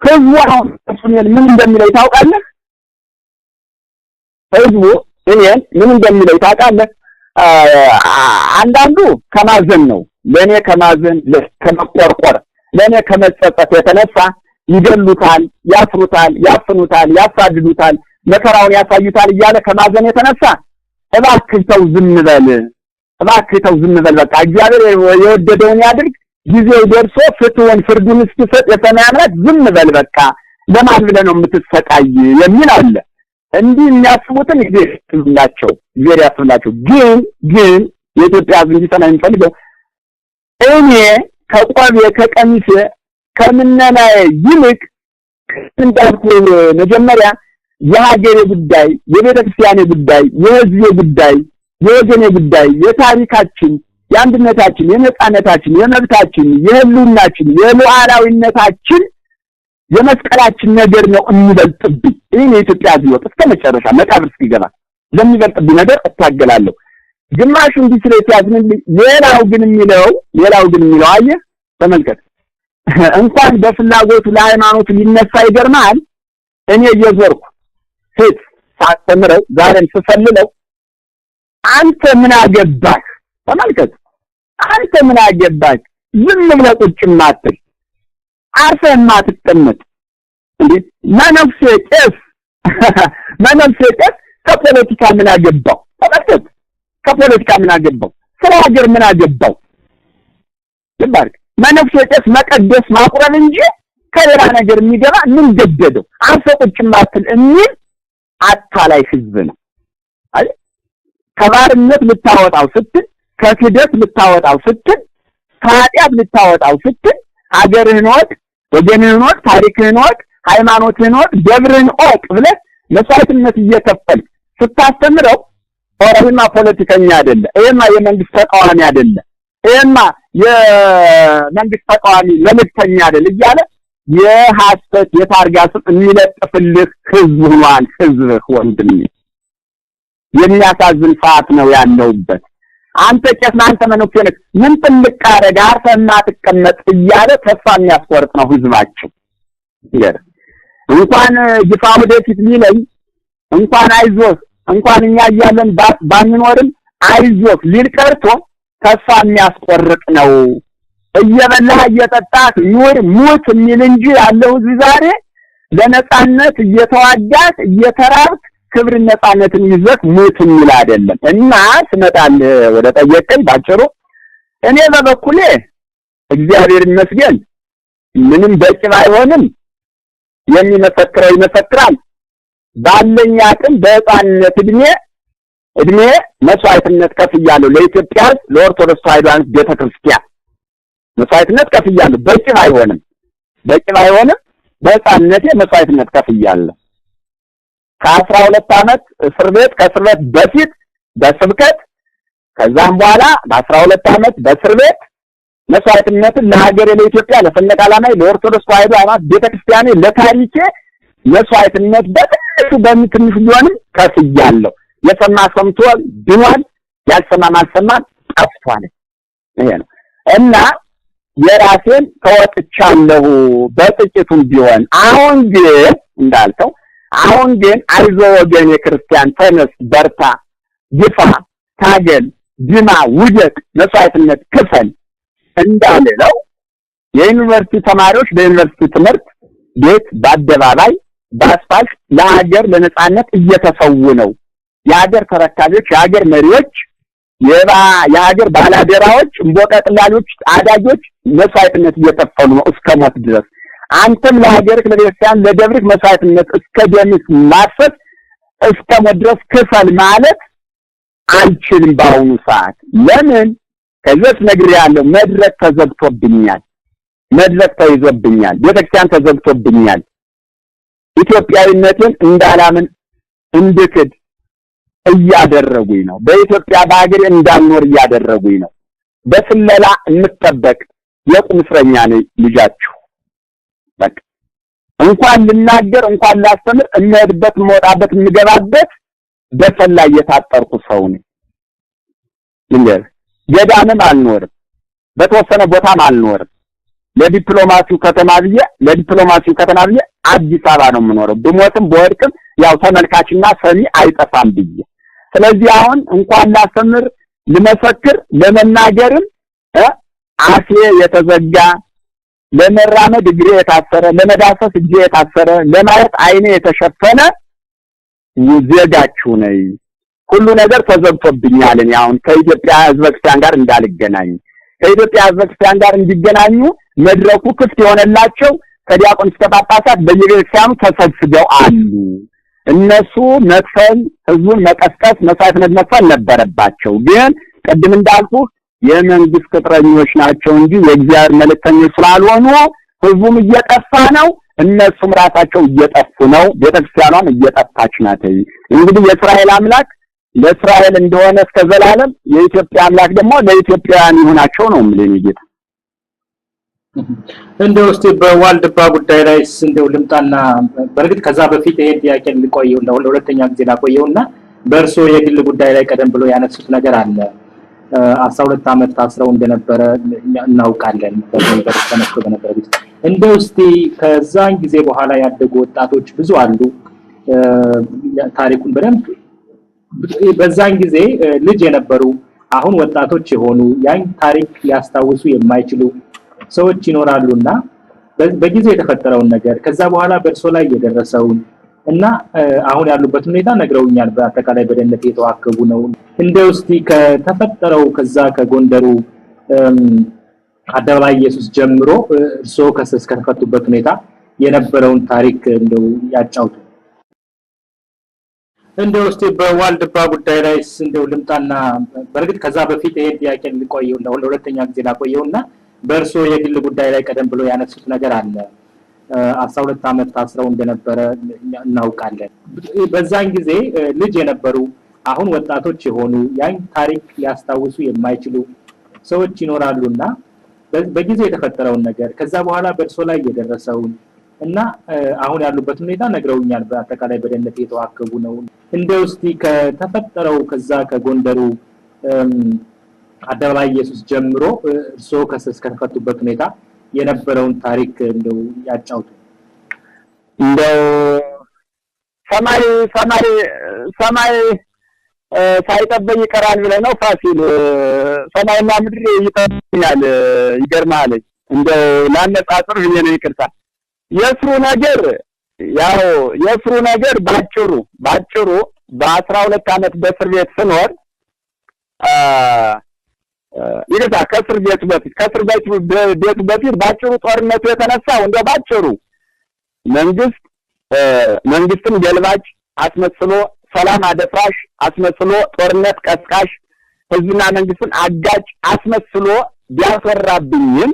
ህዝቡ አሁን እኔን ምን እንደሚለው ታውቃለህ? ህዝቡ እኔን ምን እንደሚለው ታውቃለህ? አንዳንዱ ከማዘን ነው፣ ለኔ ከማዘን ከመቆርቆር ለኔ ከመጸጸት የተነሳ ይገሉታል፣ ያስሩታል፣ ያፍኑታል፣ ያሳድዱታል፣ መከራውን ያሳዩታል እያለ ከማዘን የተነሳ እባክህ ተው ዝም በል በቃ እግዚአብሔር የወደደውን ያድርግ፣ ጊዜው ደርሶ ፍርዱን እስኪሰጥ የሰማይ አምላክ ዝም በል በቃ ለማን ብለህ ነው የምትሰቃይ የሚል አለ። እንዲህ የሚያስቡትን እግዚአብሔር ያስብላቸው። ግን የኢትዮጵያ ህዝብ እንዲሰማ የሚፈልገው እኔ ከቆቤ ከቀሚሴ ከምነናዬ ይልቅ እንዳልኩ መጀመሪያ የሀገሬ ጉዳይ፣ የቤተክርስቲያኔ ጉዳይ፣ የህዝቤ ጉዳይ፣ የወገኔ ጉዳይ፣ የታሪካችን፣ የአንድነታችን፣ የነጻነታችን፣ የመብታችን፣ የህልውናችን፣ የሉዓላዊነታችን የመስቀላችን ነገር ነው የሚበልጥብኝ። ይሄን የኢትዮጵያ ህዝብ ወጥ እስከ መጨረሻ መቃብር እስኪገባ ለሚበልጥብኝ ነገር እታገላለሁ። ግማሹ እንዲህ ስለያዝንልኝ ሌላው ግን የሚለው አየህ ተመልከት፣ እንኳን በፍላጎቱ ለሃይማኖቱ ሊነሳ ይገርማል። እኔ እየዞርኩ ሴት ሳስተምረው ዛሬም ስፈልለው አንተ ምን አገባህ? ተመልከት፣ አንተ ምን አገባህ? ዝም ብለህ ቁጭ ማትል አርፈህ ማትቀመጥ እንዴ? መነፍሴ ቄስ ከፖለቲካ ምን አገባው? ተመልከት፣ ከፖለቲካ ምን አገባው? ስለ ሀገር ምን አገባው? ይባርክ መነፍሴ ቄስ መቀደስ ማቁረብ እንጂ ከሌላ ነገር የሚገባ ምን ገደደው? አርፈህ ቁጭ ማትል የሚል አታላይ ህዝብ ነው። አይ ከባርነት ልታወጣው ስትል፣ ከክደት ልታወጣው ስትል፣ ከኃጢአት ልታወጣው ስትል ሀገርህን ወቅ፣ ወገንህን ወቅ፣ ታሪክህን ወቅ፣ ሃይማኖትህን ወቅ፣ ደብርህን ወቅ ብለህ መስዋዕትነት እየከፈልክ ስታስተምረው ኦሮማ ፖለቲከኛ አይደለ፣ ይሄማ የመንግስት ተቃዋሚ አይደለ፣ ይሄማ የመንግስት ተቃዋሚ መልእክተኛ አይደለ እያለ የሐሰት የታርጋ ስም የሚለጥፍልህ ህዝብ ሆኗል። ህዝብህ ወንድሜ የሚያሳዝን ሰዓት ነው ያለውበት። አንተ ቄስ አንተ መነኩሴ ነህ ምን ጥልቅ አረጋ አርፈህ ማትቀመጥ እያለ ተስፋ የሚያስቆርጥ ነው ህዝባችን። እንኳን ይፋው ወደፊት ሊለኝ እንኳን አይዞህ እንኳን እኛ እያለን ባንኖርም አይዞህ ሊል ቀርቶ ተስፋ የሚያስቆርጥ ነው። እየበላህ እየጠጣህ ኑር ሙት የሚል እንጂ ያለው ዛሬ ለነጻነት እየተዋጋህ እየተራብክ ክብር ነጻነትን ይዘህ ሙት የሚል አይደለም። እና ስመጣል ወደ ጠየቀኝ ባጭሩ እኔ በበኩሌ እግዚአብሔር ይመስገን ምንም በቂ ባይሆንም የሚመሰክረው ይመሰክራል። ባለኝ አቅም በሕፃንነት እድሜ መስዋዕትነት ከፍያለሁ ለኢትዮጵያ ለኦርቶዶክስ ተዋሕዶ ቤተክርስቲያን መስዋዕትነት ከፍያለሁ። በቂ ባይሆንም በሕፃንነቴ መስዋዕትነት ከፍያለሁ። ከ12 ዓመት እስር ቤት ከእስር ቤት በፊት በስብከት ከዛም በኋላ በ12 ዓመት በእስር ቤት መስዋዕትነትን ለሀገሬ ለኢትዮጵያ ለሰንደቅ ዓላማዬ ለኦርቶዶክስ ተዋሕዶ ቤተክርስቲያኔ ለታሪኬ መስዋዕትነት በትንሹ በትንሹ ቢሆንም ከፍያለሁ። የሰማ ሰምቷል ድኗል፣ ያልሰማም አልሰማም ጠፍቷል። ይሄ ነው እና የራሴን ተወጥቻለሁ በጥቂቱም ቢሆን። አሁን ግን አይዞ ወገኔ ክርስቲያን ተነስ፣ በርታ፣ ግፋ፣ ታገል፣ ድማ፣ ውደቅ፣ መስዋዕትነት ክፈል እንዳለው የዩኒቨርሲቲ ተማሪዎች በዩኒቨርሲቲ ትምህርት ቤት በአደባባይ በአስፋልት ለሀገር ለነጻነት እየተሰዉ ነው። የሀገር ተረካቢዎች፣ የሀገር መሪዎች፣ የሀገር ባላደራዎች፣ እንቦቀቅላሎች፣ አዳጆች መስዋዕትነት እየከፈሉ ነው እስከ ሞት ድረስ። አንተም ለሀገርህ ለቤተክርስቲያን ለደብርህ መስዋዕትነት እስከ ደምስ ማፈስ እስከ ሞት ድረስ ክፈል ማለት አንችልም በአሁኑ ሰዓት። ለምን ከዚህ ነግሬያለሁ። መድረክ ተዘግቶብኛል፣ መድረክ ተይዞብኛል፣ ቤተክርስቲያን ተዘግቶብኛል። ኢትዮጵያዊነትን እንዳላምን እንድክድ እያደረጉኝ ነው። በኢትዮጵያ በአገሬ እንዳልኖር እያደረጉኝ ነው። በስለላ እንጠበቅ የቁም እስረኛ ነኝ ልጃችሁ። በቃ እንኳን ልናገር እንኳን ላስተምር እምሄድበት የምወጣበት የምገባበት በሰላ የታጠርኩ ሰው ነኝ። ገዳምም አልኖርም፣ በተወሰነ ቦታም አልኖርም። ለዲፕሎማሲው ከተማ ብዬ አዲስ አበባ ነው የምኖረው። ብሞትም በወድቅም ያው ተመልካችና ሰሚ አይጠፋም ብዬ። ስለዚህ አሁን እንኳን ላስተምር ልመሰክር ለመናገርም አፌ የተዘጋ፣ ለመራመድ እግሬ የታሰረ፣ ለመዳሰስ እጄ የታሰረ፣ ለማየት አይኔ የተሸፈነ ዜጋችሁ ነኝ። ሁሉ ነገር ተዘግቶብኛል። እኔ አሁን ከኢትዮጵያ ሕዝበ ክርስቲያን ጋር እንዳልገናኝ፣ ከኢትዮጵያ ሕዝበ ክርስቲያን ጋር እንዲገናኙ መድረኩ ክፍት የሆነላቸው ከዲያቆን እስከ ጳጳሳት በየቤተክርስቲያኑ ተሰብስበው አሉ። እነሱ መክፈል፣ ህዝቡን መቀስቀስ፣ መስዋዕትነት መክፈል ነበረባቸው። ግን ቅድም እንዳልኩ የመንግስት ቅጥረኞች ናቸው እንጂ የእግዚአብሔር መልእክተኞች ስላልሆኑ ህዝቡም እየጠፋ ነው፣ እነሱም ራሳቸው እየጠፉ ነው። ቤተክርስቲያኗም እየጠፋች ናት። እንግዲህ የእስራኤል አምላክ ለእስራኤል እንደሆነ እስከ ዘላለም የኢትዮጵያ አምላክ ደግሞ ለኢትዮጵያውያን ይሁናቸው ነው የሚለኝ ጌታ። እንደው እስቲ በዋልድባ ጉዳይ ላይ እንደው ልምጣና በርግጥ ከዛ በፊት ይሄን ጥያቄ ልቆየው ለሁለተኛ ጊዜ ላቆየውና በእርሶ የግል ጉዳይ ላይ ቀደም ብሎ ያነሱት ነገር አለ። 12 ዓመት ታስረው እንደነበረ እናውቃለን። በመንገድ ተነስቶ በነበረ ጊዜ እንደው እስቲ ከዛን ጊዜ በኋላ ያደጉ ወጣቶች ብዙ አሉ። ታሪኩን በደንብ በዛን ጊዜ ልጅ የነበሩ አሁን ወጣቶች የሆኑ ያን ታሪክ ሊያስታውሱ የማይችሉ ሰዎች ይኖራሉና በጊዜው የተፈጠረውን ነገር ከዛ በኋላ በእርሶ ላይ የደረሰውን እና አሁን ያሉበት ሁኔታ ነግረውኛል። በአጠቃላይ በደህንነት የተዋከቡ ነው። እንደው እስቲ ከተፈጠረው ከዛ ከጎንደሩ አደባባይ ኢየሱስ ጀምሮ እርሶ ከተፈቱበት ሁኔታ የነበረውን ታሪክ እንደው ያጫውቱ። እንደው እስቲ በዋልድባ ጉዳይ ላይ እንደው ልምጣና በርግጥ ከዛ በፊት ይሄን ጥያቄ ልቆየው ለሁለተኛ ጊዜ ላቆየውና በእርሶ የግል ጉዳይ ላይ ቀደም ብሎ ያነሱት ነገር አለ። 12 ዓመት ታስረው እንደነበረ እናውቃለን። በዛን ጊዜ ልጅ የነበሩ አሁን ወጣቶች የሆኑ ያን ታሪክ ሊያስታውሱ የማይችሉ ሰዎች ይኖራሉና በጊዜው የተፈጠረውን ነገር ከዛ በኋላ በእርሶ ላይ የደረሰውን እና አሁን ያሉበት ሁኔታ ነግረውኛል። በአጠቃላይ በደህንነት የተዋከቡ ነው። እንደው እስቲ ከተፈጠረው ከዛ ከጎንደሩ አደባባይ ኢየሱስ ጀምሮ እርሶ ከተፈቱበት ሁኔታ የነበረውን ታሪክ እንደው ያጫውቱ። እንደው ሰማይ ሳይጠበቅ ይቀራል ብለህ ነው ፋሲል? ሰማይና ምድር ይጠብቁኛል። ይገርማል። እንደው ላነጻጽር ብዬ ነው። ይቅርታ። የስሩ ነገር ባጭሩ በ12 ዓመት በእስር ቤት ስኖር ይልታ ከእስር ቤቱ በፊት ባጭሩ ጦርነቱ የተነሳው እንደው ባጭሩ መንግስትን ገልባጭ አስመስሎ ሰላም አደፍራሽ አስመስሎ ጦርነት ቀስቃሽ ህዝብና መንግስትን አጋጭ አስመስሎ ቢያሰራብኝም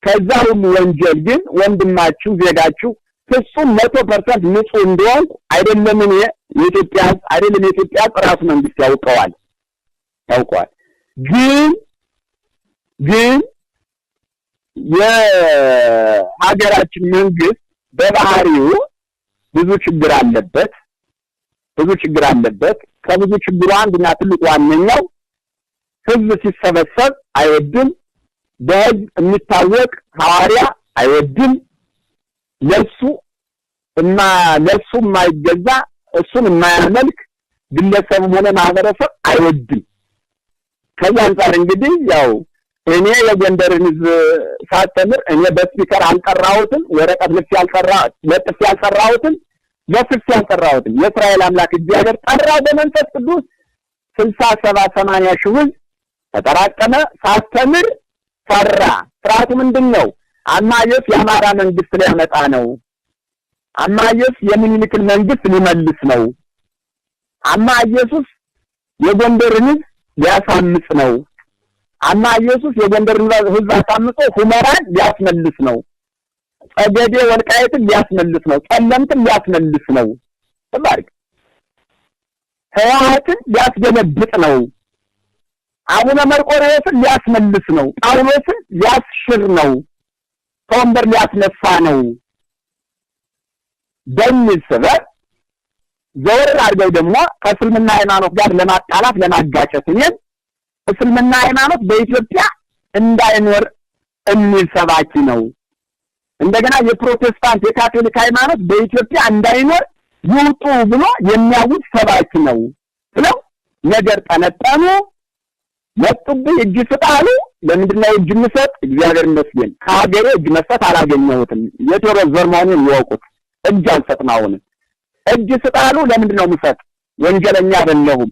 ከዛ ሁሉ ወንጀል ግን ወንድማችሁ ዜጋችሁ ፍጹም 100% ንጹህ እንደሆነ አይደለም የኢትዮጵያ ራሱ መንግስት ያውቀዋል። ግን የሀገራችን መንግስት በባህሪው ብዙ ችግር አለበት። ከብዙ ችግሩ አንዱና ትልቁ ዋነኛው ህዝብ ሲሰበሰብ አይወድም። በህዝብ የሚታወቅ ሐዋርያ አይወድም። ለሱ የማይገዛ እሱን የማያመልክ ግለሰብም ሆነ ማህበረሰብ አይወድም። ከዛ አንፃር እንግዲህ ያው እኔ የጎንደርን ህዝብ ሳስተምር እኔ በስፒከር አልጠራሁትም፣ ወረቀት ለጥፌ አልጠራሁትም፣ የእስራኤል አምላክ እግዚአብሔር ጠራው በመንፈስ ቅዱስ 60-70-80 ሺህ ህዝብ ተጠራቀመ። ሳስተምር ፈራ። ፍርሃቱ ምንድነው? አማየስ የአማራ መንግስት ሊያመጣ ነው። አማየስ የሚኒልክን መንግስት ሊመልስ ነው። አማየሱስ የጎንደርን ህዝብ ሊያሳምጽ ነው። አማየሱስ የጎንደርን ህዝብ አሳምጾ ሁመራን ሊያስመልስ ነው። ጸገዴ ወልቃይትን ሊያስመልስ ነው። ጸለምትን ሊያስመልስ ነው። ተባረክ። ህወሓትን ሊያስገለብጥ ነው። አቡነ መርቆሬዎስን ሊያስመልስ ነው። ጳውሎስን ሊያስሽር ነው። ከወንበር ሊያስነሳ ነው። በሚል ሰበብ ዘወር አድርገው ደግሞ ከእስልምና ሃይማኖት ጋር ለማጣላት ለማጋጨት እስልምና ሃይማኖት በኢትዮጵያ እንዳይኖር የሚል ሰባኪ ነው። እንደገና የፕሮቴስታንት የካቶሊክ ሃይማኖት በኢትዮጵያ እንዳይኖር ይውጡ ብሎ የሚያውጅ ሰባኪ ነው ብለው ነገር ጠነጠኑ። መጡብኝ። እጅ ስጣሉ። ለምንድነው እጅ መስጠት? እግዚአብሔር ይመስገን ከሀገሬ እጅ መስጠት አላገኘሁትም። የቴዎድሮስ ዘር መሆኑን ይወቁት። እጅ አልሰጥም። አሁን እጅ ስጣሉ። ለምንድነው መስጠት? ወንጀለኛ አይደለሁም።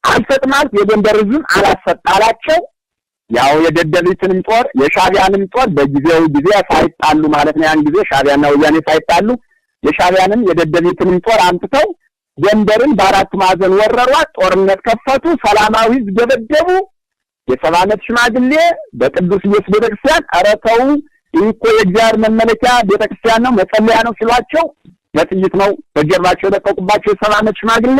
አልሰጥማል። የጎንደር ህዝብ አላሰጣላቸው። ያው የደደቢትንም ጦር የሻቢያንም ጦር በጊዜው ጊዜ ሳይጣሉ ማለት ነው። ያን ጊዜ ሻቢያና ወያኔ ሳይጣሉ የሻቢያንም የደደቢትንም ጦር አምጥተው ጎንደርን በአራት ማዕዘን ወረሯት። ጦርነት ከፈቱ። ሰላማዊ ህዝብ ደበደቡ። የ70 ዓመት ሽማግሌ በቅዱስ ኢየሱስ ቤተክርስቲያን አረተው ይኮ የእግዚአብሔር መመለኪያ ቤተክርስቲያን ነው መጸለያ ነው ሲሏቸው በጥይት ነው በጀርባቸው ለቀቁባቸው። የ70 ዓመት ሽማግሌ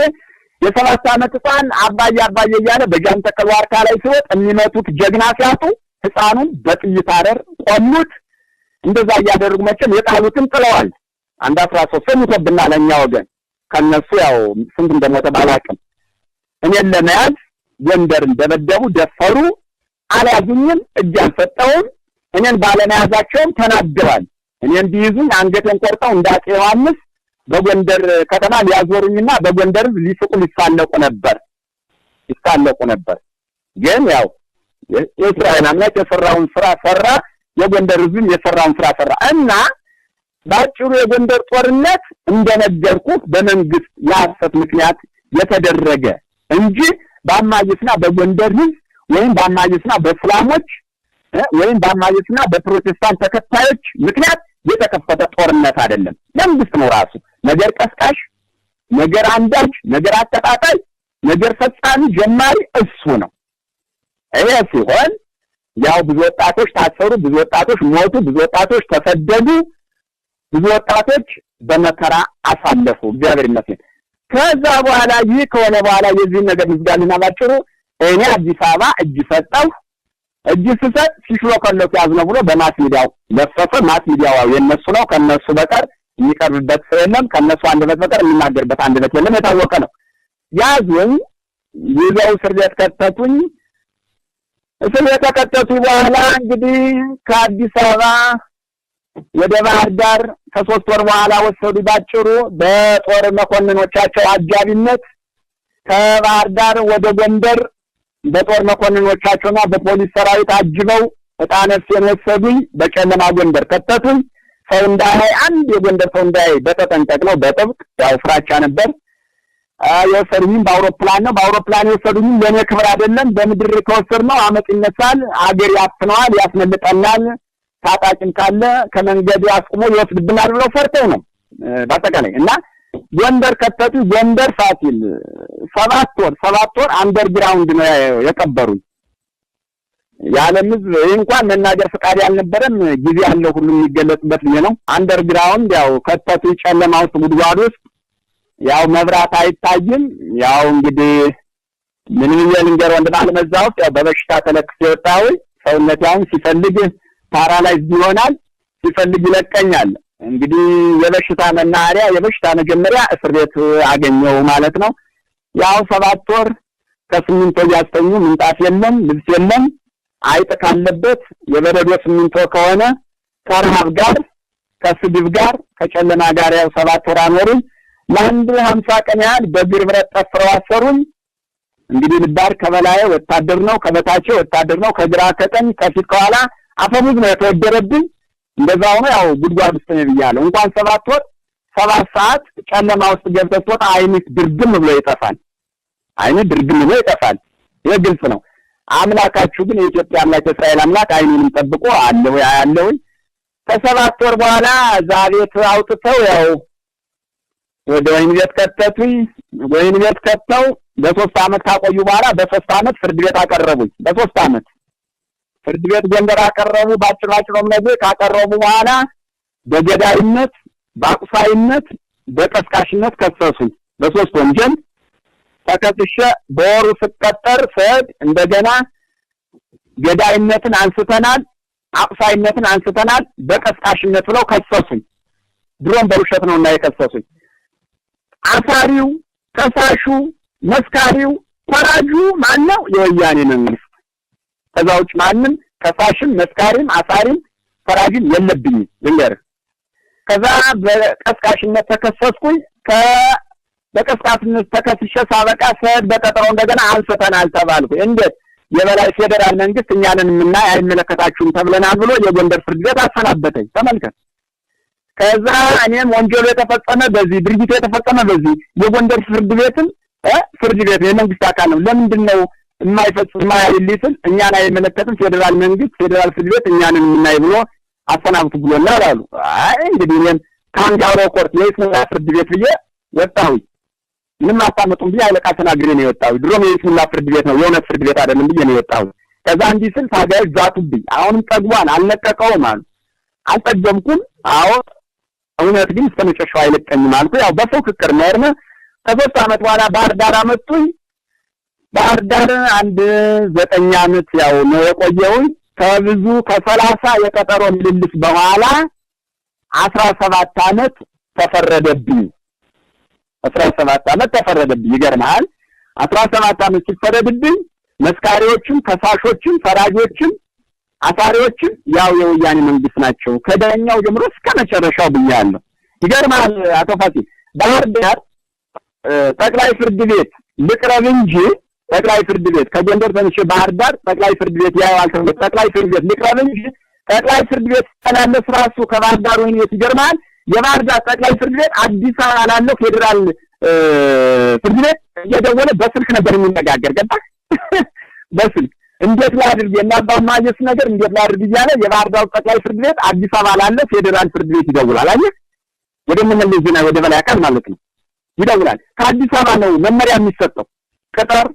የ7 ዓመት ህፃን አባዬ እያለ በጃን ተከል ዋርካ ላይ ሲወጥ የሚመቱት ጀግና ሲያጡ ህፃኑን በጥይት አረር ቆሙት። እንደዛ እያደረጉ መቼም የጣሉትን ጥለዋል። አንድ 13 ሰሙቶብናል ለኛ ወገን። ከነሱ ያው ስንት እንደሞተ ባላቅም እኔን ለመያዝ ጎንደርን ደበደቡ፣ ደፈሩ። አልያዙኝም፣ እጅ አልሰጠውም። እኔን ባለመያዛቸውም ተናደዋል። እኔን ቢይዙኝ አንገቴን ቆርጠው እንዳጤ ዮሐንስ በጎንደር ከተማ ሊያዞሩኝና በጎንደር ሊስቁ ሊሳለቁ ነበር። ግን ያው የእስራኤል አምላክ የሰራውን ስራ ሰራ። የጎንደር ህዝብ የሰራውን ስራ ሰራ እና ባጭሩ የጎንደር ጦርነት እንደነገርኩ በመንግስት የሐሰት ምክንያት የተደረገ እንጂ በአማየስና በጎንደር ህዝብ ወይም በአማየስና በእስላሞች ወይም በአማየስና በፕሮቴስታንት ተከታዮች ምክንያት የተከፈተ ጦርነት አይደለም። መንግስት ነው ራሱ ነገር ቀስቃሽ፣ ነገር አንዳች፣ ነገር አጠቃጣይ፣ ነገር ፈጻሚ ጀማሪ እሱ ነው። ይሄ ሲሆን ያው ብዙ ወጣቶች ታሰሩ፣ ብዙ ወጣቶች ሞቱ፣ ብዙ ወጣቶች ተሰደዱ፣ ብዙ ወጣቶች በመከራ አሳለፉ። እግዚአብሔር ይመስገን። ከዛ በኋላ ይህ ከሆነ በኋላ የዚህ ነገር ምዝጋልና ባጭሩ እኔ አዲስ አበባ እጅ ሰጠው። እጅ ስሰጥ ሲሽሎከለኩ ያዝነው ብሎ በማስ ሚዲያው ለፈፈ። ማስ ሚዲያው የነሱ ነው። ከነሱ በቀር የሚቀርብበት የለም። ከነሱ አንደበት በቀር የሚናገርበት አንደበት የለም። የታወቀ ነው። ያዙኝ፣ ይዘው እስር ቤት ከተቱኝ። እስር ቤት ከተቱ በኋላ እንግዲህ ከአዲስ አበባ ወደ ባህር ዳር ከ3 ወር በኋላ ወሰዱ። ባጭሩ በጦር መኮንኖቻቸው አጃቢነት ከባህር ዳር ወደ ጎንደር በጦር መኮንኖቻቸውና በፖሊስ ሰራዊት አጅበው እጣነፍሴን ወሰዱኝ። በጨለማ ጎንደር ከተቱኝ። ሰው እንዳይ አንድ የጎንደር ሰው እንዳይ በተጠንቀቅ ነው፣ በጥብቅ ያው ፍራቻ ነበር። የወሰዱኝ በአውሮፕላን ነው። በአውሮፕላን የወሰዱኝ ለኔ ክብር አይደለም። በምድር ከወሰድነው አመጽ ይነሳል፣ አገር ያፍነዋል፣ ያስመልጠናል፣ ታጣቂም ካለ ከመንገድ ያስቆሞ ይወስድብናል ብለው ፈርተው ነው በአጠቃላይ። እና ጎንደር ከተቱ። ጎንደር ፋሲል 7 ወር አንደርግራውንድ ነው የቀበሩኝ። የዓለም ሕዝብ እንኳን መናገር ፈቃድ ያልነበረም ጊዜ ያለው ሁሉ የሚገለጽበት ነው። አንደርግራውንድ ያው ከተቱ፣ ጨለማ ውስጥ ጉድጓድ ውስጥ ያው መብራት አይታይም። ያው እንግዲህ ምንም የልንገር ወንድ ባለመዛ ውስጥ ያው በበሽታ ተለክቶ የወጣው ሰውነት ያውን ሲፈልግ ፓራላይዝ ይሆናል፣ ሲፈልግ ይለቀኛል። እንግዲህ የበሽታ መናኸሪያ የበሽታ መጀመሪያ እስር ቤት አገኘው ማለት ነው። ያው 7 ወር ከስሚንቶ ያስተኙ፣ ምንጣፍ የለም፣ ልብስ የለም። አይጥ ካለበት የበረዶ ስሚንቶ ከሆነ ከረሃብ ጋር ከስድብ ጋር ከጨለማ ጋር ያው 7 ወር አኖሩኝ። ለአንድ 50 ቀን ያህል በእግር ብረት ጠፍረው አሰሩኝ። እንግዲህ ልባር ከበላይ ወታደር ነው፣ ከበታቸው ወታደር ነው፣ ከግራ ከቀኝ ከፊት ከኋላ አፈሙዝ ነው የተወደረብኝ። እንደዛው ነው ያው ጉድጓድ ውስጥ ነው ብያለሁ። እንኳን 7 ወር 7 ሰዓት ጨለማ ውስጥ ገብተህ ስትወጣ አይንህ ድርግም ብሎ ይጠፋል። አይንህ ድርግም ብሎ ይጠፋል። ይሄ ግልጽ ነው። አምላካችሁ ግን የኢትዮጵያ አምላክ የእስራኤል አምላክ አይኑንም ጠብቆ አለው ያለው። ከ7 ወር በኋላ ዛቤት አውጥተው ያው ወደ ወይን ቤት ከተቱኝ። ወይን ቤት ከተው በ3 አመት ካቆዩ በኋላ በ3 አመት ፍርድ ቤት አቀረቡኝ። በ3 አመት ፍርድ ቤት ጎንደር አቀረቡ። ባጭራጭ ነው ነገር ካቀረቡ በኋላ በገዳይነት፣ በአቁሳይነት፣ በቀስቃሽነት ከሰሱኝ። በ3 ወንጀል ተከስሼ በወሩ ስቀጠር ሰድ እንደገና ገዳይነትን አንስተናል፣ አቁሳይነትን አንስተናል፣ በቀስቃሽነት ብለው ከሰሱኝ። ድሮም በውሸት ነውና የከሰሱኝ። አሳሪው፣ ከሳሹ፣ መስካሪው፣ ፈራጁ ማን ነው? የወያኔ መንግስት። ከዛ ውጭ ማንም ከሳሽም መስካሪም አሳሪም ፈራጅም የለብኝም ልንገርህ። ከዛ በቀስቃሽነት ተከሰስኩኝ። በቀስቃሽነት ተከስሼ ሳበቃ ሰድ በቀጠሮ እንደገና አንስተናል ተባልኩ። እንዴት? የበላይ ፌደራል መንግስት እኛንን የምናይ አይመለከታችሁም ተብለናል ብሎ የጎንደር ፍርድ ቤት አሰናበተኝ። ተመልከት። ከዛ እኔም ወንጀሉ የተፈጸመ በዚህ ድርጊቱ የተፈጸመ በዚህ የጎንደር ፍርድ ቤትም ፍርድ ቤት የመንግስት አካል ነው። ለምንድን ነው የማይፈጽም የማይልስል? እኛን አይመለከትም ፌደራል መንግስት ፌደራል ፍርድ ቤት እኛንን የምናይ ብሎ አሰናብቱ ብሎናል አሉ። አይ እንግዲህ እኔም ካንጋሮ ኮርት የይስሙላ ፍርድ ቤት ብዬ ወጣሁኝ። ምንም አታመጡም ብዬ አለቃ ተናግሬ ነው የወጣሁኝ። ድሮም የይስሙላ ፍርድ ቤት ነው የእውነት ፍርድ ቤት አይደለም ብዬ ነው የወጣሁኝ። ከዛ እንዲህ ስል ታጋዮች ዛቱብኝ። አሁንም ጠግቧል አልለቀቀውም አሉ። አልጠገምኩም። አዎ እውነት ግን እስከመጨረሻው አይለቀኝም አልኩ። ያው በፉክክር ነርነ ከ3 አመት በኋላ ባህር ዳር አመጡኝ። ባህር ዳር 9 አመት ያው ነው የቆየሁኝ። ከብዙ ከ30 የቀጠሮ ምልልስ በኋላ 17 አመት ተፈረደብኝ። 17 አመት ተፈረደብኝ። ይገርማል። 17 አመት ሲፈረድብኝ መስካሪዎችም ከሳሾችም ፈራጆችም አሳሪዎችም ያው የወያኔ መንግስት ናቸው ከዳኛው ጀምሮ እስከ መጨረሻው ብያለሁ። ይገርማል አቶ ፋሲል። ባህር ዳር ጠቅላይ ፍርድ ቤት ልቅረብ እንጂ ጠቅላይ ፍርድ ቤት ከጎንደር ተነሽ ባህር ዳር ጠቅላይ ፍርድ ቤት ያያል ተብሎ ጠቅላይ ፍርድ ቤት ልቅረብ እንጂ ጠቅላይ ፍርድ ቤት ተላለስ ራሱ ከባህር ዳር ወይን ቤት ይገርማል። የባህር ዳር ጠቅላይ ፍርድ ቤት አዲስ አበባ ላለው ፌደራል ፍርድ ቤት እየደወለ በስልክ ነበር የሚነጋገር። ገባ በስልክ እንዴት ላድርግ የናባማየስ ነገር እንዴት ላድርግ እያለ የባህር ዳር ጠቅላይ ፍርድ ቤት አዲስ አበባ ላለው ፌደራል ፍርድ ቤት ይደውላል። አየህ ወደ መመለስ ዜና ወደ በላይ አካል ማለት ነው ይደውላል። ከአዲስ አበባ ነው መመሪያ የሚሰጠው። ቅጠር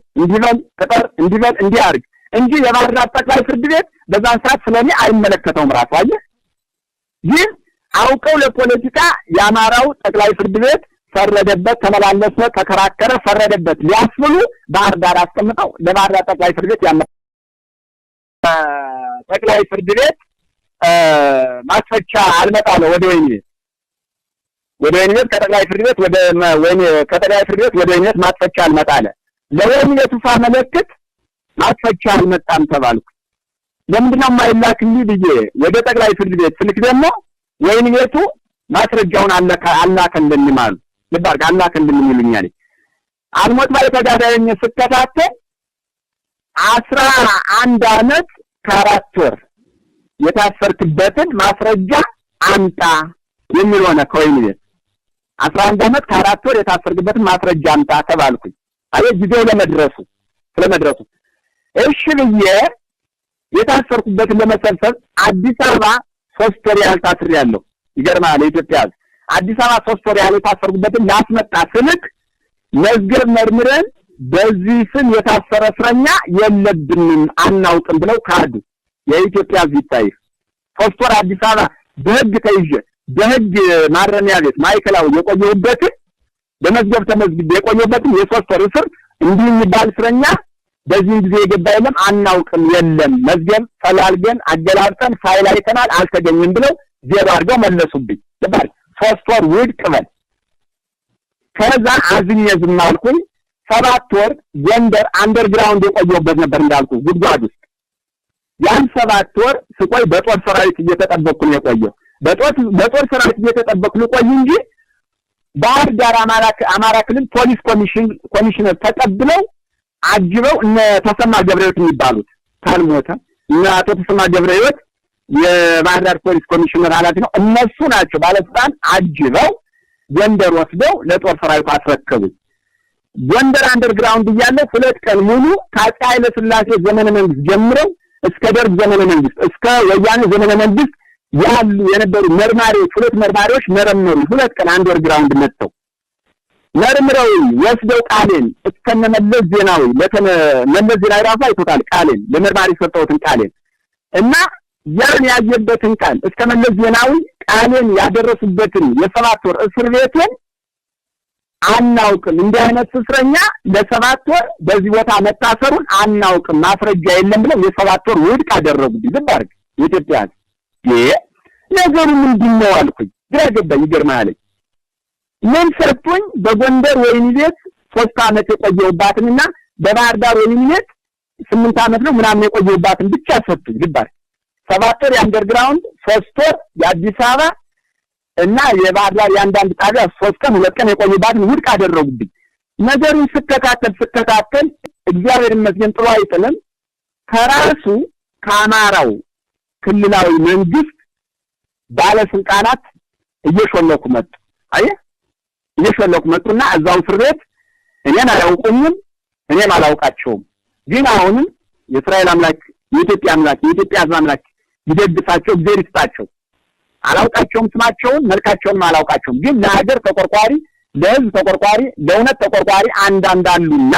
እንዲበል እንዲያርግ እንጂ የባህር ዳር ጠቅላይ ፍርድ ቤት በዛን ሰዓት ስለኔ አይመለከተውም ራሱ። አየህ ግን አውቀው ለፖለቲካ የአማራው ጠቅላይ ፍርድ ቤት ፈረደበት፣ ተመላለሰ፣ ተከራከረ፣ ፈረደበት ሊያስብሉ ባህር ዳር አስቀምጠው ለባህር ዳር ጠቅላይ ፍርድ ቤት ጠቅላይ ፍርድ ቤት ማስፈቻ አልመጣለ ወደ ወይኔ ከጠቅላይ ፍርድ ቤት ከጠቅላይ ፍርድ ቤት ወደ ወይኔ ማስፈቻ አልመጣለ። ለወይኔ ሳመለክት ማስፈቻ አልመጣም ተባልኩ። ለምንድነው የማይላክልኝ ብዬ ወደ ጠቅላይ ፍርድ ቤት ስልክ ደግሞ ወይን ቤቱ ማስረጃውን አላከልን ማለት ልባር አላከልን ይሉኛል። አልሞት ባይ ተጋዳይኝ ስከታተል 11 ዓመት ከ4 ወር የታሰርክበትን ማስረጃ አምጣ የሚል ሆነ ከወይን ቤት 11 ዓመት ከ4 ወር የታሰርክበትን ማስረጃ አምጣ ተባልኩኝ። አይ ጊዜው ስለመድረሱ እሺ ብዬ የታሰርኩበትን ለመሰብሰብ አዲስ አበባ 3 ወር ያህል ታስሬያለሁ። ይገርማል። ኢትዮጵያ አዲስ አበባ 3 ወር ያህል የታሰርኩበትን ላስመጣ ስልክ መዝገብ መርምረን በዚህ ስም የታሰረ እስረኛ የለብንም አናውቅም ብለው ካዱ። የኢትዮጵያ ዚታይ 3 ወር አዲስ አበባ በህግ ተይዤ በህግ ማረሚያ ቤት ማይከላው የቆየሁበት በመዝገብ ተመዝግቤ የቆየሁበትን የ3 ወር እስር እንዲህ የሚባል እስረኛ በዚህ ጊዜ የገባ የለም አናውቅም የለም መዝገብ ፈላልገን አገላብጠን ፋይል አይተናል አልተገኘም ብለው ዜሮ አድርገው መለሱብኝ። ለባል 3 ወር ውድቅ በል ከዛ አዝኜ ዝም አልኩኝ። 7 ወር ጎንደር አንደርግራውንድ የቆየሁበት ነበር እንዳልኩ ጉድጓድ ውስጥ ያን 7 ወር ስቆይ በጦር ሰራዊት እየተጠበቅኩ ነው የቆየው። በጦር ሰራዊት እየተጠበቅኩ ልቆይ እንጂ ባህር ዳር አማራ ክልል ፖሊስ ኮሚሽነር ተቀብለው አጅበው እነ ተሰማ ገብረህይወት የሚባሉት ታልሞተ እና አቶ ተሰማ ገብረህይወት የባህር ዳር ፖሊስ ኮሚሽነር ኃላፊ ነው። እነሱ ናቸው ባለስልጣን አጅበው ጎንደር ወስደው ለጦር ሰራዊት አስረከቡ። ጎንደር አንደርግራውንድ እያለ 2 ቀን ሙሉ ከአፄ ኃይለ ሥላሴ ዘመነ መንግስት ጀምረው እስከ ደርግ ዘመነ መንግስት እስከ ወያኔ ዘመነ መንግስት ያሉ የነበሩ መርማሪዎች 2 መርማሪዎች መረመሩ። 2 ቀን አንደርግራውንድ መጥተው መርምረው ወስደው ቃሌን እስከነመለስ ዜናዊ መለስ ዜናዊ ራሱ አይቶታል። ቃሌን ለመርማሪ ሰጠውትን ቃሌን እና ያን ያየበትን ቃል እስከመለስ ዜናዊ ቃሌን ያደረሱበትን የ7 ወር እስር ቤትን አናውቅም እንዲህ አይነት እስረኛ ለ7 ወር በዚህ ቦታ መታሰሩን አናውቅም ማስረጃ የለም ብለው የ7 ወር ውድቅ አደረጉብኝ። ዝባርክ የኢትዮጵያ ነገሩ ምንድነው አልኩኝ። ግራ ገባኝ። ይገርማል። ምን ሰጡኝ? በጎንደር ወይን ቤት 3 ዓመት የቆየሁባትንና በባህር ዳር ወይን ቤት 8 ዓመት ነው ምናምን የቆየሁባትን ብቻ ሰጡኝ። ዝባርክ 7 ወር የአንደርግራውንድ 3 ወር የአዲስ አበባ እና የባህር ዳር ያንዳንድ ጣቢያ 3 ቀን 2 ቀን የቆየሁባትን ውድቅ አደረጉብኝ። ነገሩን ስከታተል እግዚአብሔር ይመስገን ጥሩ አይጥልም። ከራሱ ከአማራው ክልላዊ መንግስት ባለስልጣናት እየሾለኩ መጡ። እየሾለኩ መጡና እዛው እስር ቤት እኔን አያውቁኝም እኔም አላውቃቸውም። ግን አሁንም የእስራኤል አምላክ የኢትዮጵያ አምላክ ይደግፋቸው እግዚአብሔር ይስጣቸው። አላውቃቸውም ስማቸውን መልካቸውን አላውቃቸውም። ግን ለሀገር ተቆርቋሪ ለህዝብ ተቆርቋሪ ለእውነት ተቆርቋሪ አንዳንድ አሉና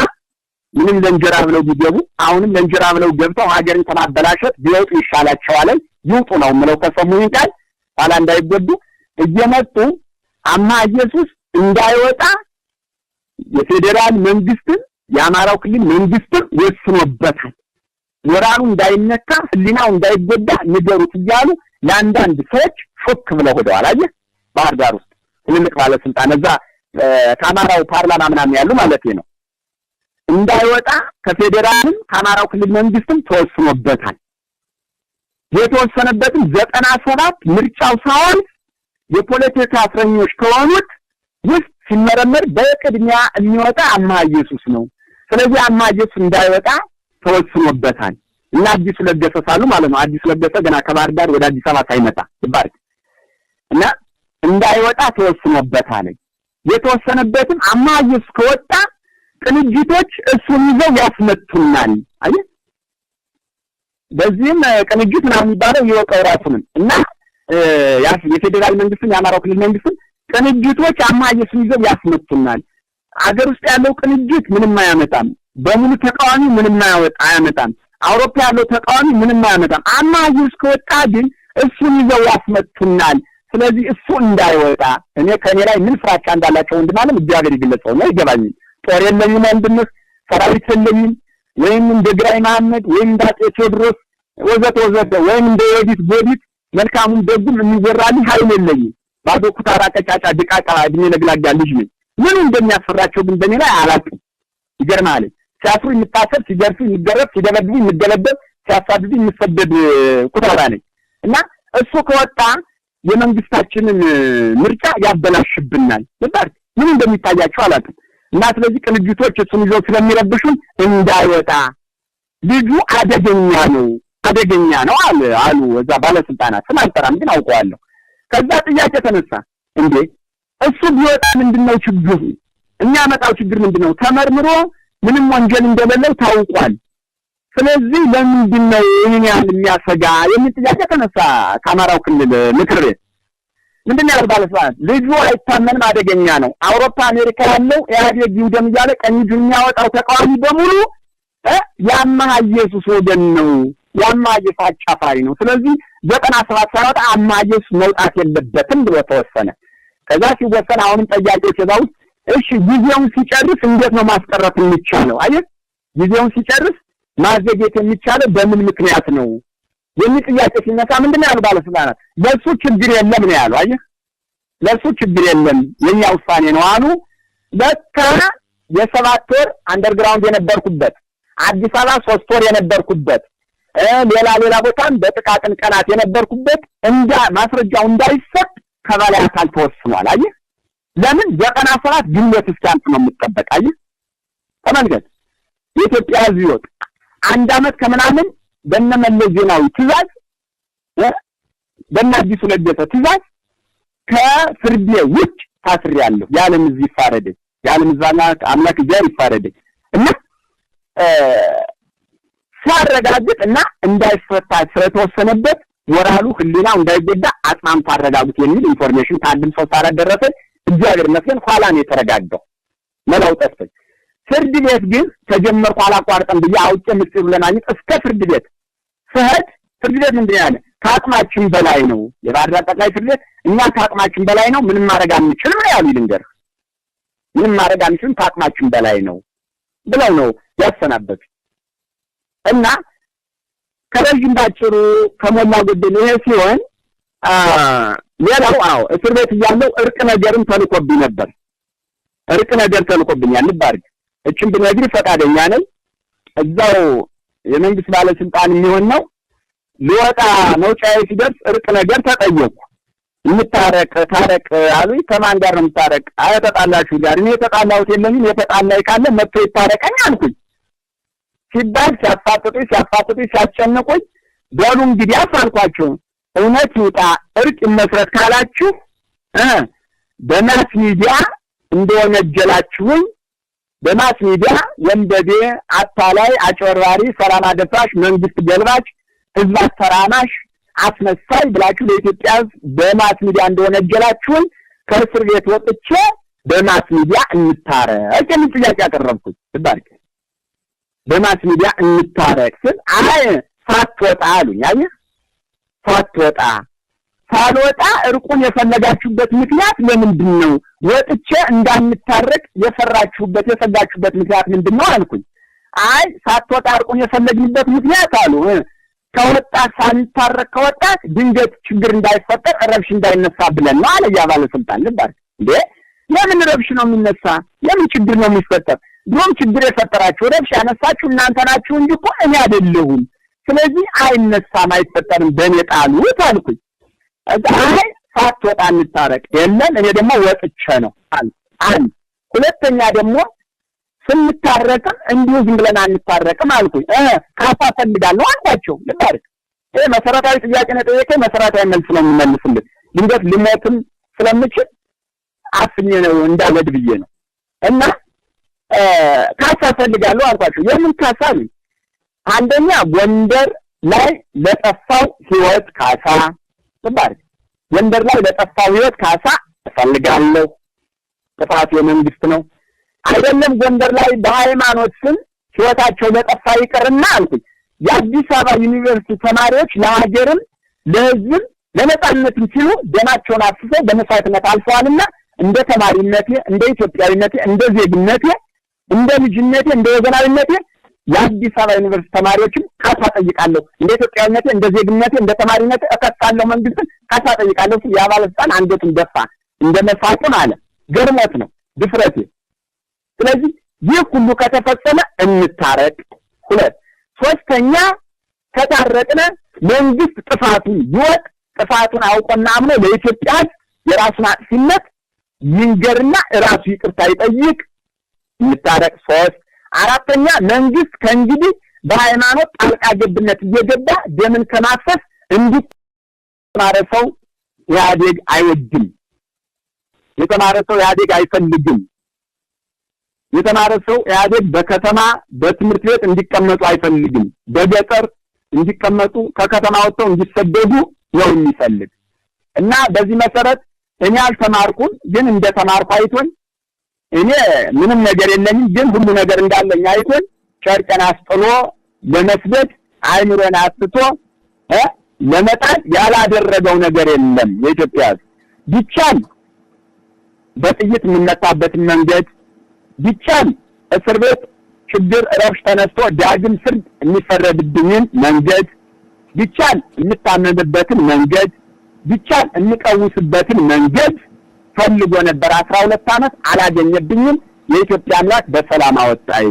ምንም ለእንጀራ ብለው ቢገቡ አሁንም ለእንጀራ ብለው ገብተው ሀገርን ተማበላሸት ቢወጡ ይሻላቸዋል። ይውጡ ነው የምለው ከሰሙኝ ቃል ኋላ እንዳይጎዱ እየመጡ አማ ኢየሱስ እንዳይወጣ የፌደራል መንግስትን የአማራው ክልል መንግስትን ወስኖበታል። ሞራሉ እንዳይነካ ህሊናው እንዳይጎዳ ንገሩት እያሉ ለአንዳንድ ሰዎች ሾክ ብለው ሄደዋል። አየህ ባህር ዳር ውስጥ ትልልቅ ባለስልጣን እዛ ከአማራው ፓርላማ ምናምን ያሉ ማለት ነው እንዳይወጣ ከፌደራልም ከአማራው ክልል መንግስትም ተወስኖበታል። የተወሰነበትም 97 ምርጫው ሳይሆን የፖለቲካ እስረኞች ከሆኑት ውስጥ ሲመረመር በቅድሚያ የሚወጣ አማ ኢየሱስ ነው። ስለዚህ አማ ኢየሱስ እንዳይወጣ ተወስኖበታል እና አዲስ ለገሰ ሳሉ ማለት ነው። አዲስ ለገሰ ገና ከባህር ዳር ወደ አዲስ አበባ ሳይመጣ ይባርክ እና እንዳይወጣ ተወስኖበታል። የተወሰነበትም አማ ኢየሱስ ከወጣ ቅንጅቶች እሱን ይዘው ያስመቱናል። አየህ በዚህም ቅንጅት ምናምን የሚባለው ይወቀው ራሱን እና የፌደራል መንግስትን የአማራው ክልል መንግስትን ቅንጅቶች አማ ኢየሱስን ይዘው ያስመቱናል። አገር ውስጥ ያለው ቅንጅት ምንም አያመጣም። በሙሉ ተቃዋሚ ምንም አያመጣም። አውሮፓ ያለው ተቃዋሚ ምንም አያመጣም። አማ ኢየሱስ ከወጣ ግን እሱን ይዘው ያስመቱናል። ስለዚህ እሱ እንዳይወጣ እኔ ከኔ ላይ ምን ፍራቻ እንዳላቸው ወንድማለም እግዚአብሔር ይግለጸው ነው ይገባኝ። ጦር የለኝም ወንድምህ ሰራዊት የለኝም ወይም እንደ ግራኝ መሐመድ ወይም እንደ አፄ ቴዎድሮስ ወዘተ ወይም እንደ ዮዲት ጎዲት መልካሙን ደጉም የሚወራልኝ ኃይል የለኝም። ባዶ ኩታራ ቀጫጫ ድቃቃ እድሜ ለግላጋ ልጅ ነኝ። ምን እንደሚያስፈራቸው ግን በእኔ ላይ አላውቅም። ይገርማል። ሲያስሩ የሚታሰር ሲገርፉ የሚገረፍ ሲደበድቡ የሚገለበጥ ሲያሳድዱ የሚሰደድ ኩታራ ነኝ እና እሱ ከወጣ የመንግስታችንን ምርጫ ያበላሽብናል። ምን እንደሚታያቸው አላውቅም። እና ስለዚህ ቅንጅቶች እሱን ይዘው ስለሚረብሹን እንዳይወጣ ልጁ አደገኛ ነው አሉ እዛ ባለስልጣናት። ስማንጠራም ግን አውቀዋለሁ። ከዛ ጥያቄ ተነሳ። እንዴ እሱ ቢወጣ ምንድነው ችግሩ? የሚያመጣው ችግር ምንድነው? ተመርምሮ ምንም ወንጀል እንደሌለው ታውቋል። ስለዚህ ለምንድነው ይሄን ያህል የሚያሰጋ የሚል ጥያቄ ተነሳ ከአማራው ክልል ምክር ቤት። ምንድነው ያለው ባለስልጣናት? ልጁ አይታመንም፣ አደገኛ ነው። አውሮፓ አሜሪካ ያለው ኢህአዴግ ይውደም እያለ ቀኝ እጁን የሚያወጣው ተቃዋሚ በሙሉ ያማሃ ኢየሱስ ወገን ነው፣ ያማሃ ኢየሱስ አጫፋሪ ነው። ስለዚህ 97 ሳይወጣ አማሃ ኢየሱስ መውጣት የለበትም ብሎ ተወሰነ። ከዛ ሲወሰን አሁንም ጠያቂዎች እዛው እሺ ጊዜውን ሲጨርስ እንዴት ነው ማስቀረት የሚቻለው? አየህ ጊዜውን ሲጨርስ ማዘግየት የሚቻለው በምን ምክንያት ነው የሚል ጥያቄ ሲነሳ ምንድነው ያለው ባለስልጣናት? ለሱ ችግር የለም ነው ያለው። አየህ ለሱ ችግር የለም የኛ ውሳኔ ነው አሉ። በቃ የ7 ወር አንደርግራውንድ የነበርኩበት አዲስ አበባ 3 ወር የነበርኩበት ሌላ ቦታም በጥቃቅን ቀናት የነበርኩበት ማስረጃው እንዳይሰጥ ከበላይ አካል ተወስኗል። አየህ ለምን 97 ግንቦት እስኪያልፍ ነው የምትጠበቅ? አየህ ተመልከት የኢትዮጵያ ሕዝብ ይወጥ 1 አመት ከምናምን በእነመለስ ዜናዊ ትእዛዝ በእናዲሱ ለገሰ ትእዛዝ ከፍርድ ውጭ ታስሬያለሁ። ያለም እዚህ ይፋረደ ያለም ዛና አምላክ ጀር ይፋረደ እና ሲያረጋግጥና እንዳይፈታ ስለተወሰነበት ወራሉ ህሊናው እንዳይጎዳ አጽናንቶ አረጋግጥ የሚል ኢንፎርሜሽን ታድም ሰው ታረደረሰ። እግዚአብሔር ይመስገን ኋላ ነው የተረጋጋው መላው ጠፍቶ። ፍርድ ቤት ግን ተጀመርኩ አላቋርጠም ብዬ አውቄ ምስጢሩ ለማግኘት እስከ ፍርድ ቤት ፍርድ ቤት ምንድነው ያለ? ከአቅማችን በላይ ነው። የባህር ዳር ጠቅላይ ፍርድ ቤት እኛ ከአቅማችን በላይ ነው፣ ምንም ማድረግ አንችልም ነው ያሉ። ልንገርህ ምንም ማድረግ አንችልም ከአቅማችን በላይ ነው ብለው ነው ያሰናበቱ። እና ከረጅም ባጭሩ ከሞላ ጎደል ይሄ ሲሆን ሌላው እስር ቤት እያለው እርቅ ነገርም ተልቆብኝ ነበር። እርቅ ነገር ተልቆብኛል። ልባርግ እቺን ብነግርህ ፈቃደኛ ነኝ። እዛው የመንግስት ባለስልጣን የሚሆን ነው ሊወጣ መውጫዬ ሲደርስ እርቅ ነገር ተጠየቁ። ታረቅ አሉኝ። ከማን ጋር ነው የምታረቅ? ተጣላችሁ ጋር። እኔ ተጣላሁት የለኝም፣ የተጣላይ ካለ መጥቶ ይታረቀኝ አልኩኝ። ሲባል ሲያፋጥጡኝ ሲያስጨንቁኝ በሉ እንግዲህ አሳልኳቸው እውነት ይውጣ እርቅ መስረት ካላችሁ በማስ ሚዲያ እንደወነጀላችሁኝ በማስ ሚዲያ ወንበዴ፣ አታላይ፣ አጭበርባሪ፣ ሰላም አደፍራሽ፣ መንግስት ገልባጭ፣ ህዝብ አተራማሽ፣ አስመሳይ ብላችሁ ለኢትዮጵያ በማስ ሚዲያ እንደወነጀላችሁኝ ከእስር ቤት ወጥቼ በማስ ሚዲያ እንታረቅ የሚል ጥያቄ አቀረብኩኝ። ትባርክ በማስ ሚዲያ እንታረቅ ስል ሳትወጣ አሉኝ። አየህ ሳልወጣ እርቁን የፈለጋችሁበት ምክንያት ለምንድን ነው? ወጥቼ እንዳንታረቅ የሰጋችሁበት ምክንያት ምንድነው አልኩኝ። ሳትወጣ እርቁን የፈለግንበት ምክንያት አሉ ከወጣ ሳንታረቅ ከወጣ ድንገት ችግር እንዳይፈጠር ረብሽ እንዳይነሳ ብለን ነው አለ ያ ባለስልጣን። ልባርክ እንዴ ለምን ረብሽ ነው የሚነሳ? ለምን ችግር ነው የሚፈጠር? ድሮም ችግር የፈጠራችሁ ረብሽ ያነሳችሁ እናንተ ናችሁ እንጂ እኮ እኔ አይደለሁም። ስለዚህ አይነሳም፣ አይፈጠርም በእኔ ጣሉት አልኩኝ። ሳትወጣ እንታረቅ የለም እኔ ደግሞ ወጥቼ ነው አንድ ሁለተኛ ደግሞ ስንታረቅም እንዲሁ ዝም ብለን አንታረቅም አልኩኝ። ካሳ ፈልጋለሁ አልኳቸው። ልባርክ ይሄ መሰረታዊ ጥያቄ ነው ጠየቀኝ። መሰረታዊ መልስ ነው የሚመልስልኝ። ድንገት ልሞትም ስለምችል አፍኜ ነው እንዳለድ ብዬ ነው። እና ካሳ ፈልጋለሁ አልኳቸው። የምን ካሳ ነው? አንደኛ ጎንደር ላይ ለጠፋው ህይወት ካሳ። ልባርክ ጎንደር ላይ ለጠፋው ህይወት ካሳ ፈልጋለሁ። ጥፋቱ የመንግስት ነው አይደለም። ጎንደር ላይ በሃይማኖት ስም ህይወታቸው ለጠፋ ይቀርና አልኩኝ የአዲስ አበባ ዩኒቨርሲቲ ተማሪዎች ለሀገርም ለህዝብም ለነጻነትም ሲሉ ደማቸውን አፍስሰው በመስዋዕትነት አልፈዋልና እንደ ተማሪነቴ፣ እንደ ኢትዮጵያዊነቴ፣ እንደ ዜግነቴ፣ እንደ ልጅነቴ፣ እንደ ወገናዊነቴ የአዲስ አበባ ዩኒቨርሲቲ ተማሪዎችም ካሳ ጠይቃለሁ። እንደ ኢትዮጵያዊነቴ፣ እንደ ዜግነቴ፣ እንደ ተማሪነቴ እከሳለሁ። መንግስትን ካሳ ጠይቃለሁ ሲል ያ ባለስልጣን አንገቱን ደፋ። እንደ መሳቁን አለ። ገርሞት ነው ድፍረቴ። ስለዚህ ይህ ሁሉ ከተፈጸመ እንታረቅ። ሶስተኛ ከታረቅነ መንግስት ጥፋቱን ይወቅ፣ ጥፋቱን አውቆና አምኖ ለኢትዮጵያ የራሱን አጥፊነት ይንገርና ራሱ ይቅርታ ይጠይቅ ይታረቅ። 3 4ኛ መንግስት ከእንግዲህ በሃይማኖት ጣልቃ ገብነት እየገባ ደምን ከማፈስ እንዲማረሰው ኢህአዴግ አይወድም። የተማረሰው ኢህአዴግ አይፈልግም። የተማረሰው ኢህአዴግ በከተማ በትምህርት ቤት እንዲቀመጡ አይፈልግም። በገጠር እንዲቀመጡ ከከተማ ወጥተው እንዲሰደዱ ነው የሚፈልግ እና በዚህ መሰረት እኔ አልተማርኩም፣ ግን እንደተማርኩ አይቶን እኔ ምንም ነገር የለኝም፣ ግን ሁሉ ነገር እንዳለኝ አይቶን ጨርቄን አስጥሎ ለመስደድ አይምሮን አስቶ ለመጣል ያላደረገው ነገር የለም። የኢትዮጵያ ቢቻል በጥይት የሚመታበትን መንገድ ቢቻል እስር ቤት ችግር ረብሽ ተነስቶ ዳግም ፍርድ የሚፈረድብኝን መንገድ ቢቻል የምታመምበትን መንገድ ቢቻል እንቀውስበትን መንገድ ፈልጎ ነበር። 12 ዓመት አላገኘብኝም። የኢትዮጵያ አምላክ በሰላም አወጣይ።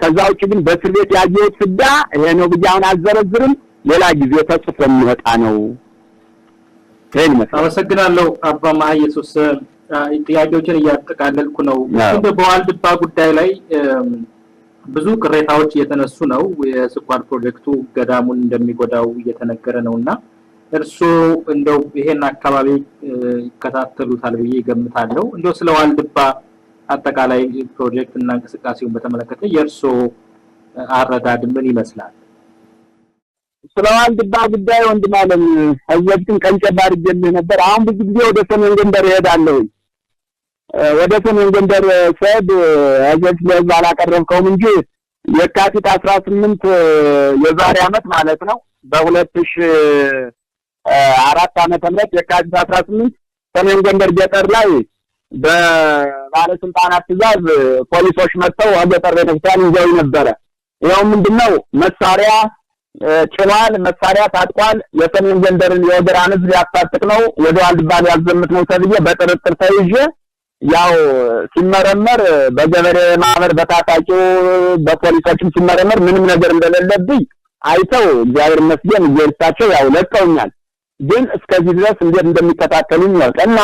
ከዛ ውጭ ግን በእስር ቤት ያየሁት ፍዳ ይሄ ነው ብዬ አሁን አልዘረዝርም። ሌላ ጊዜ ተጽፎ የሚወጣ ነው። አመሰግናለሁ አባ መሐየሱስ። ጥያቄዎችን እያጠቃለልኩ ነው። በዋልድባ ጉዳይ ላይ ብዙ ቅሬታዎች እየተነሱ ነው። የስኳር ፕሮጀክቱ ገዳሙን እንደሚጎዳው እየተነገረ ነውና እርሱ እንደው ይሄን አካባቢ ይከታተሉታል ብዬ ገምታለሁ። እንደው ስለ ዋልድባ አጠቃላይ ፕሮጀክት እና እንቅስቃሴውን በተመለከተ የእርሱ አረዳድ ምን ይመስላል? ስለ ዋልድባ ጉዳይ ወንድም አለም አየብትን ቀንጨብ አድርጌልህ ነበር። አሁን ብዙ ጊዜ ወደ ሰሜን ጎንደር እሄዳለሁ። ወደ ሰሜን ጎንደር ስሄድ አጀት ለዛ አላቀረብከውም እንጂ የካቲት 18 የዛሬ ዓመት ማለት ነው በ2004 ዓመተ ምህረት የካቲት 18 ሰሜን ጎንደር ገጠር ላይ በባለስልጣናት ትዕዛዝ ፖሊሶች መጥተው ገጠር ቤተክርስቲያን ይዘው ነበር። ይኸው ምንድነው መሳሪያ ጭኗል፣ መሳሪያ ታጥቋል፣ የሰሜን ጎንደርን የወገራን ህዝብ ያስታጥቅ ነው፣ ወደ ዋልድባ ያዘምት ነው ተብዬ በጥርጥር ተይዤ ያው ሲመረመር በገበሬ ማህበር በታጣቂው በፖሊሶችም ሲመረመር ምንም ነገር እንደሌለብኝ አይተው እግዚአብሔር ይመስገን እየርሳቸው ያው ለቀውኛል። ግን እስከዚህ ድረስ እንዴት እንደሚከታተሉኝ ያውቀና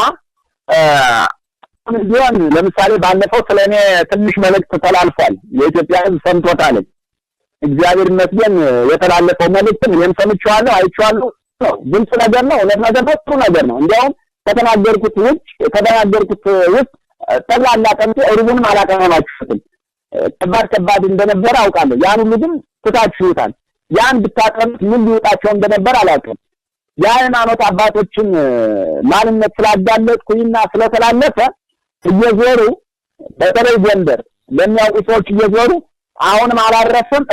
ቢሆን ለምሳሌ ባለፈው ስለኔ ትንሽ መልእክት ተላልፏል። የኢትዮጵያ ህዝብ ሰምቶታል። እግዚአብሔር ይመስገን የተላለፈው መልእክት እኔም ሰምቼዋለሁ፣ አይቼዋለሁ። ግልጽ ነገር ነው፣ እውነት ነገር ነው፣ ጥሩ ነገር ነው። እንዲያውም ከተናገርኩት ውስጥ ጠቅላላ ቀንቶ እሩቡንም አላቀረባችሁትም። ከባድ እንደነበረ አውቃለሁ። ያን ሁሉ ግን ትታችሁታል። ያን ብታቀርቡት ምን ሊወጣቸው እንደነበር አላውቅም። የሃይማኖት አባቶችን ማንነት ስላጋለጥኩኝና ስለተላለፈ እየዞሩ በተለይ ጎንደር ለሚያውቁ ሰዎች እየዞሩ አሁንም አላረፈም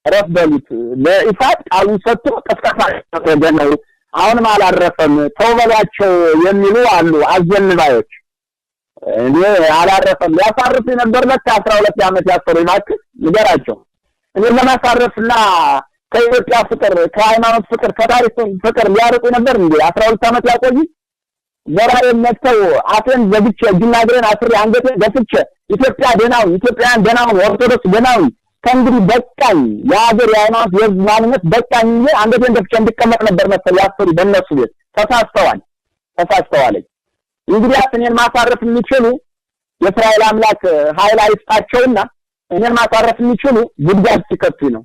እረፍ በሉት ለኢሳት ቃሉን ሰጥቶ ቀስቀሳ ያደረገው አሁንም አላረፈም ተውበላቸው የሚሉ አሉ አዘንባዮች። እኔ አላረፈም ያሳርፍ ነበር ለካ 12 ዓመት ያሰሩ ይማክስ ንገራቸው። እኔ ለማሳረፍና ከኢትዮጵያ ፍቅር ከሃይማኖት ፍቅር ከታሪክ ፍቅር ሊያርቁ ነበር እንዴ 12 ዓመት ያቆይ? ዘራዬ መጥተው አፌን ዘግቼ ጅናግሬን አስሬ አንገቴን ገፍቼ ኢትዮጵያ ደናውን ኢትዮጵያን ደናውን ኦርቶዶክስ ደናውን ከእንግዲህ በቃኝ የሀገር የሃይማኖት የህዝብ ማንነት በቃኝ እንጂ አንገቴን ገፍቼ እንድቀመጥ ነበር መሰል ያሰሩ በእነሱ ቤት ተሳስተዋል። እንግዲህ እኔን ማሳረፍ የሚችሉ የእስራኤል አምላክ ኃይል አይስጣቸውና እኔን ማሳረፍ የሚችሉ ጉድጓድ ሲከቱ ነው።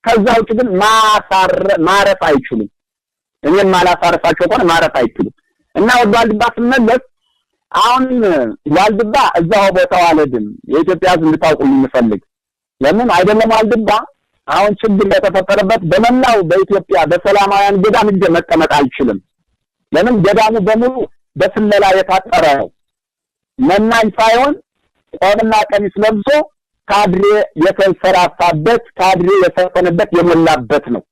ከዛ ውጭ ግን ማረፍ አይችሉም። እኔን ማላሳረፋቸው ከሆነ ማረፍ አይችሉም። እና ወደ ዋልድባ ስመለስ አሁን ዋልድባ እዛው ቦታው አልሄድም። የኢትዮጵያ ህዝብ እንድታውቁልኝ የምፈልግ ለምን አይደለም ዋልድባ አሁን ችግር የተፈጠረበት በመላው በኢትዮጵያ በሰላማውያን ገዳም እንደ መቀመጥ አልችልም። ለምን ገዳሙ በሙሉ በስለላ የታጠረ ነው። መናኝ ሳይሆን ቆብና ቀሚስ ለብሶ ካድሬ የተንሰራፋበት ካድሬ የሰፈነበት የሞላበት ነው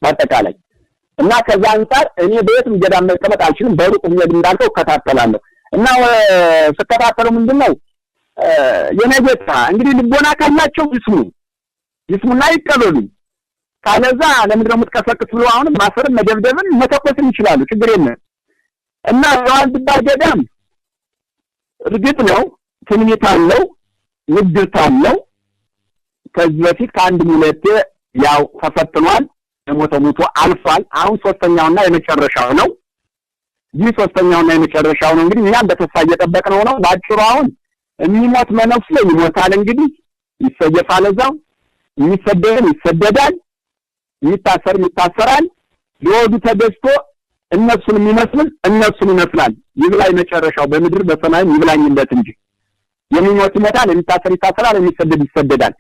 በአጠቃላይ። እና ከዛ አንፃር እኔ በየትም ገዳም መቀመጥ አልችልም። በሩቅ ምን እንዳልከው ከታተላለሁ እና ስከታተለው ምንድነው የነገታ እንግዲህ ልቦና ካላቸው ይስሙና ይቀበሉ። ካለዛ ለምንድን ነው የምትቀሰቅስ ብሎ አሁን ማሰርም መደብደብን መተኮስም ይችላሉ። ችግር የለም። እና ዋልድባ ገዳም እርግጥ ነው ትንቢት አለው፣ ንግርት አለው። ከዚህ በፊት ከአንድ ሁለቴ ያው ተፈትኗል። ሞቶ አልፏል። አሁን ሶስተኛውና የመጨረሻው ነው። ይህ ሶስተኛውና የመጨረሻው ነው። እንግዲህ እኛም በተስፋ እየጠበቅነው ነው። ባጭሩ አሁን የሚሞት መነኩሴ ይሞታል፣ እንግዲህ ይሰየፋል፣ እዛው የሚሰደድ ይሰደዳል፣ የሚታሰር ይታሰራል። ለወዱ ተገዝቶ እነሱን ይመስላል። ይብላኝ መጨረሻው በምድር በሰማይም ይብላኝለት እንጂ የሚሞት ይሞታል፣ የሚታሰር ይታሰራል፣ የሚሰደድ ይሰደዳል።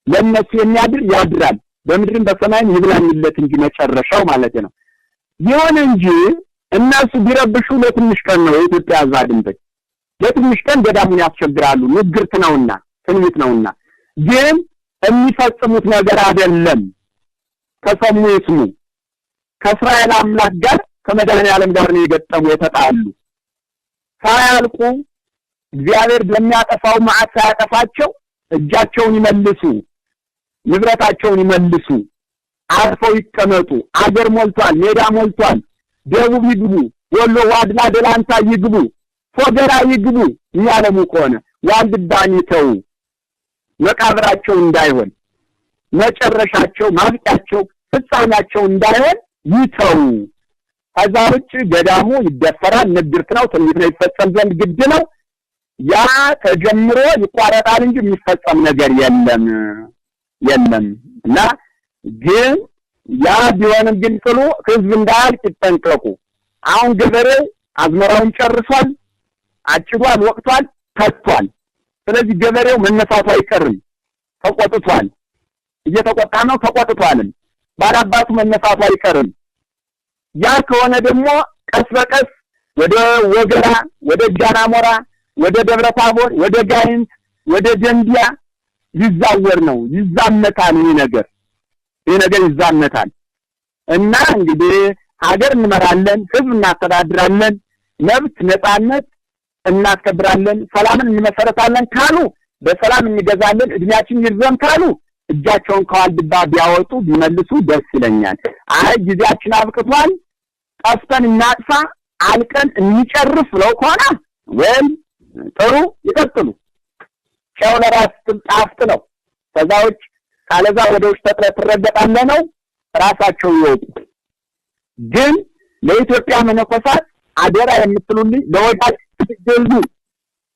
ለነሱ የሚያድር ያድራል፣ በምድርም በሰማይም ይብላኝለት እንጂ መጨረሻው ማለት ነው። ይሁን እንጂ እነሱ ቢረብሹ ለትንሽ ቀን ነው። የኢትዮጵያ ሕዝብ አድምጠኝ፣ ለትንሽ ቀን ገዳሙን ያስቸግራሉ። ንግርት ነውና ትንቢት ነውና፣ ግን የሚፈጽሙት ነገር አይደለም። ከሰሙ ይስሙ። ከእስራኤል አምላክ ጋር ከመድኃኔዓለም ጋር ነው የገጠሙ የተጣሉ። ሳያልቁ እግዚአብሔር በሚያጠፋው መዓት ሳያጠፋቸው እጃቸውን ይመልሱ፣ ንብረታቸውን ይመልሱ፣ አርፈው ይቀመጡ። አገር ሞልቷል፣ ሜዳ ሞልቷል። ደቡብ ይግቡ፣ ወሎ ዋድላ ደላንታ ይግቡ፣ ፎገራ ይግቡ። የሚያለሙ ከሆነ ዋልድባን ይተው። መቃብራቸው እንዳይሆን፣ መጨረሻቸው ማብቂያቸው ፍጻሜያቸው እንዳይሆን ይተው። ከዛ ውጭ ገዳሙ ይደፈራል። ንግርት ነው፣ ትንቢት ነው፣ ይፈጸም ዘንድ ግድ ነው። ያ ተጀምሮ ይቋረጣል እንጂ የሚፈጸም ነገር የለም። እና ግን ያ ቢሆንም ግን ጥሉ ህዝብ እንዳያልቅ ይጠንቀቁ። አሁን ገበሬው አዝመራውን ጨርሷል፣ አጭዷል፣ ወቅቷል፣ ተቷል። ስለዚህ ገበሬው መነሳቱ አይቀርም። ተቆጥቷል፣ እየተቆጣ ነው፣ ተቆጥቷልም። ባላባቱ መነሳቱ አይቀርም። ያ ከሆነ ደግሞ ቀስ በቀስ ወደ ወገራ፣ ወደ ጃናሞራ፣ ወደ ደብረ ታቦር፣ ወደ ጋይንት፣ ወደ ደንቢያ ይዛወር ነው፣ ይዛመታል። ይህ ነገር ይዛመታል። እና እንግዲህ ሀገር እንመራለን፣ ህዝብ እናስተዳድራለን፣ መብት ነፃነት እናስከብራለን፣ ሰላምን እንመሰረታለን ካሉ በሰላም እንገዛለን፣ እድሜያችን ይርዘም ካሉ እጃቸውን ከዋልድባ ቢያወጡ ቢመልሱ ደስ ይለኛል። አይ ጊዜያችን አብቅቷል፣ ጠፍተን እናጥፋ፣ አልቀን እንጨርስ ብለው ከሆነ ወይም ጥሩ ይቀጥሉ። ጨው ለራስ ጣፍጥ ነው። ከዛዎች ካለዛ ወደ ውስጥ ተረገጣለ ነው። ራሳቸው ይወጡ። ግን ለኢትዮጵያ መነኮሳት አደራ የምትሉልኝ ለወዳጅ ትገዙ፣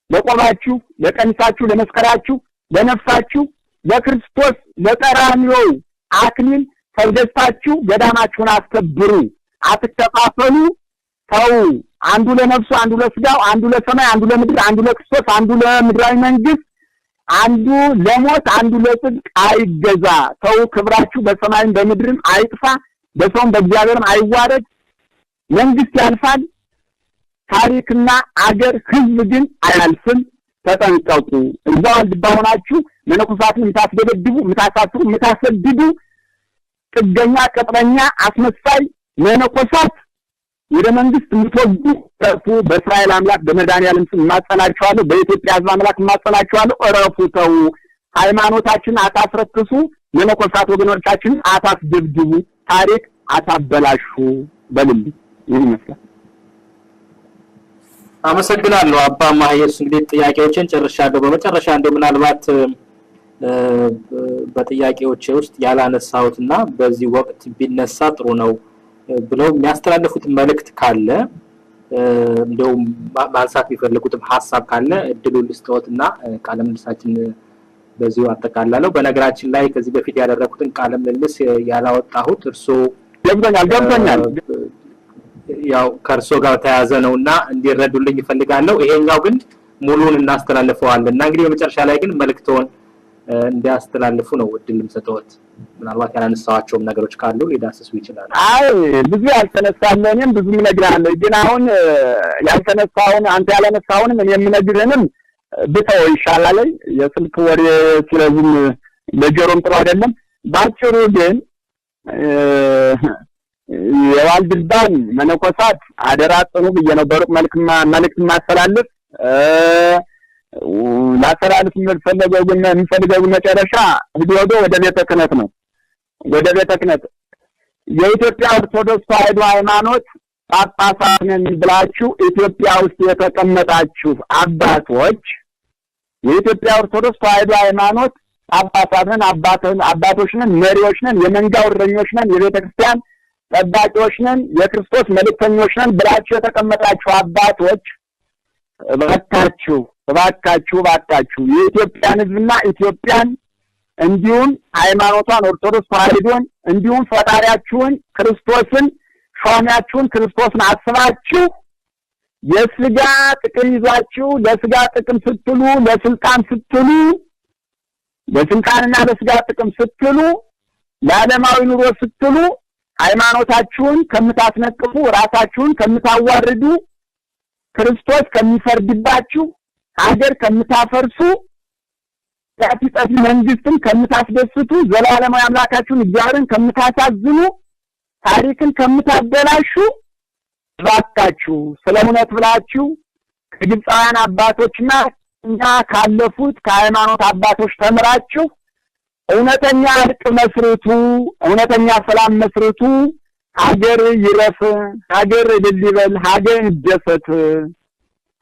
ለቆባችሁ፣ ለቀሚሳችሁ፣ ለመስከራችሁ፣ ለነፍሳችሁ፣ ለክርስቶስ ለቀራንዮ አክሊል ተገዝታችሁ ገዳማችሁን አስከብሩ። አትከፋፈሉ። ተው። አንዱ ለነፍሱ፣ አንዱ ለስጋው፣ አንዱ ለሰማይ፣ አንዱ ለምድር፣ አንዱ ለክርስቶስ፣ አንዱ ለምድራዊ መንግስት፣ አንዱ ለሞት፣ አንዱ ለጽድቅ አይገዛ። ተው። ክብራችሁ በሰማይም በምድርም አይጥፋ፣ በሰውም በእግዚአብሔርም አይዋረድ። መንግስት ያልፋል፣ ታሪክና አገር ህዝብ ግን አያልፍም። ተጠንቀቁ። እዛው ዋልድባ ሆናችሁ መነኮሳትን የምታስደበድቡ፣ የምታሳስሩ፣ የምታሰድዱ ጥገኛ፣ ቅጥረኛ፣ አስመሳይ መነኮሳት ወደ መንግስት የምትወጉ እረፉ። በእስራኤል አምላክ በመድኃኔዓለም ስም ማጸናችኋለሁ። በኢትዮጵያ ሕዝብ አምላክ ማጸናችኋለሁ። እረፉ። ተው። ሃይማኖታችንን አታስረክሱ። መነኮሳት ወገኖቻችን አታስደብድቡ። ታሪክ አታበላሹ። በልልኝ። ይህ ይመስላል። አመሰግናለሁ አባ ማህየስ። እንግዲህ ጥያቄዎችን ጨርሻለሁ። በመጨረሻ እንደው ምናልባት በጥያቄዎቼ ውስጥ ያላነሳሁትና በዚህ ወቅት ቢነሳ ጥሩ ነው ብለው የሚያስተላልፉት መልእክት ካለ እንደው ማንሳት የሚፈልጉትም ሀሳብ ካለ እድሉን ልስጥዎትና ቃለ ምልልሳችን በዚሁ አጠቃላለሁ። በነገራችን ላይ ከዚህ በፊት ያደረኩትን ቃለ ምልልስ ያላወጣሁት እርሶ ገብቶኛል ያው ከርሶ ጋር ተያዘ ነውና እንዲረዱልኝ ይፈልጋለሁ። ይሄኛው ግን ሙሉን እናስተላልፈዋለን እና እንግዲህ በመጨረሻ ላይ ግን መልእክቶን እንዲያስተላልፉ ነው እድልም ሰጠዎት። ምናልባት ያላነሳዋቸውም ነገሮች ካሉ ሊዳስሱ ይችላል። አይ ብዙ ያልተነሳለኝም ብዙ ምነግራለሁ። ግን አሁን ያልተነሳውን አንተ ያላነሳውንም እኔ የምነግርህንም ብተው ይሻላል። የስልክ ወሬ ስለዚህ ለጆሮም ጥሩ አይደለም። ባጭሩ ግን የዋልድባን መነኮሳት አደራ ጽኑ ብዬ ነው በሩቅ መልእክት ማስተላለፍ። ላስተላልፍ የምፈልገው መጨረሻ ቪዲዮ ወደ ቤተ ክህነት ነው። ወደ ቤተ ክህነት የኢትዮጵያ ኦርቶዶክስ ተዋሕዶ ሃይማኖት ጳጳሳት ነን ብላችሁ ኢትዮጵያ ውስጥ የተቀመጣችሁ አባቶች የኢትዮጵያ ኦርቶዶክስ ተዋሕዶ ሃይማኖት አባቶች ነን፣ መሪዎች ነን፣ የመንጋው እረኞች ነን፣ የቤተክርስቲያን ጠባቂዎች ነን፣ የክርስቶስ መልእክተኞች ነን ብላችሁ የተቀመጣችሁ አባቶች እባካችሁ የኢትዮጵያን ሕዝብና ኢትዮጵያን እንዲሁም ሃይማኖቷን ኦርቶዶክስ ተዋሕዶን እንዲሁም ፈጣሪያችሁን ክርስቶስን ሿሚያችሁን ክርስቶስን አስባችሁ የስጋ ጥቅም ይዟችሁ ለስጋ ጥቅም ስትሉ ለስልጣንና ለስጋ ጥቅም ስትሉ ለዓለማዊ ኑሮ ስትሉ ሃይማኖታችሁን ከምታስነቅፉ ራሳችሁን ከምታዋርዱ ክርስቶስ ከሚፈርድባችሁ ሀገር ከምታፈርሱ ያጥፋት መንግስትን ከምታስደስቱ ዘላለማዊ አምላካችሁን እግዚአብሔርን ከምታሳዝኑ ታሪክን ከምታበላሹ እባካችሁ ስለ እውነት ብላችሁ ከግብፃውያን አባቶችና እኛ ካለፉት ከሃይማኖት አባቶች ተምራችሁ እውነተኛ እርቅ መስርቱ፣ እውነተኛ ሰላም መስርቱ። ሀገር ይረፍ፣ ሀገር ይልበል፣ ሀገር ይደሰት።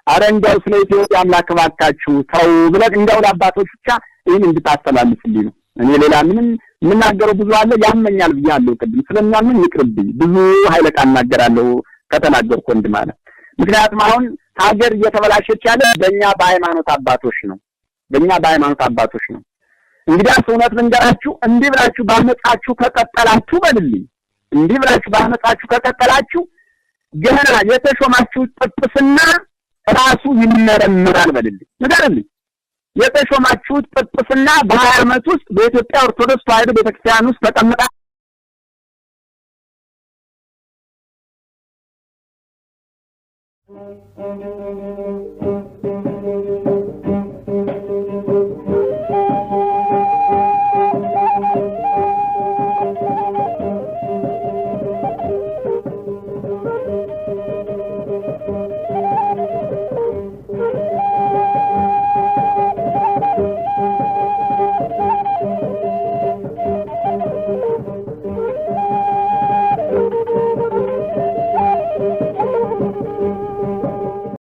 አረንጋው ስለ ኢትዮጵያ አምላክ እባካችሁ ተው ብለህ እንደው ለአባቶች ብቻ ይሄን እንድታስተላልፍልኝ ነው። እኔ ሌላ ምንም የምናገረው ብዙ አለ፣ ያመኛል ብያለሁ። ቅድም ስለሚያምን ይቅርብኝ። ብዙ ኃይለ ቃል እናገራለሁ ከተናገርኩ ወንድ ማለት። ምክንያቱም አሁን ሀገር እየተበላሸች ያለ በእኛ በሃይማኖት አባቶች ነው። እንግዲህ እውነት ልንገራችሁ፣ እንዲህ ብላችሁ ባመጻችሁ ከቀጠላችሁ በልልኝ፣ እንዲህ ብላችሁ ባመጻችሁ ከቀጠላችሁ ገና የተሾማችሁት ጵጵስና ራሱ ይመረምራል በልልኝ፣ ንገርልኝ። የተሾማችሁት ጵጵስና በ20 ዓመት ውስጥ በኢትዮጵያ ኦርቶዶክስ ተዋሕዶ ቤተክርስቲያን ውስጥ ተቀምጣ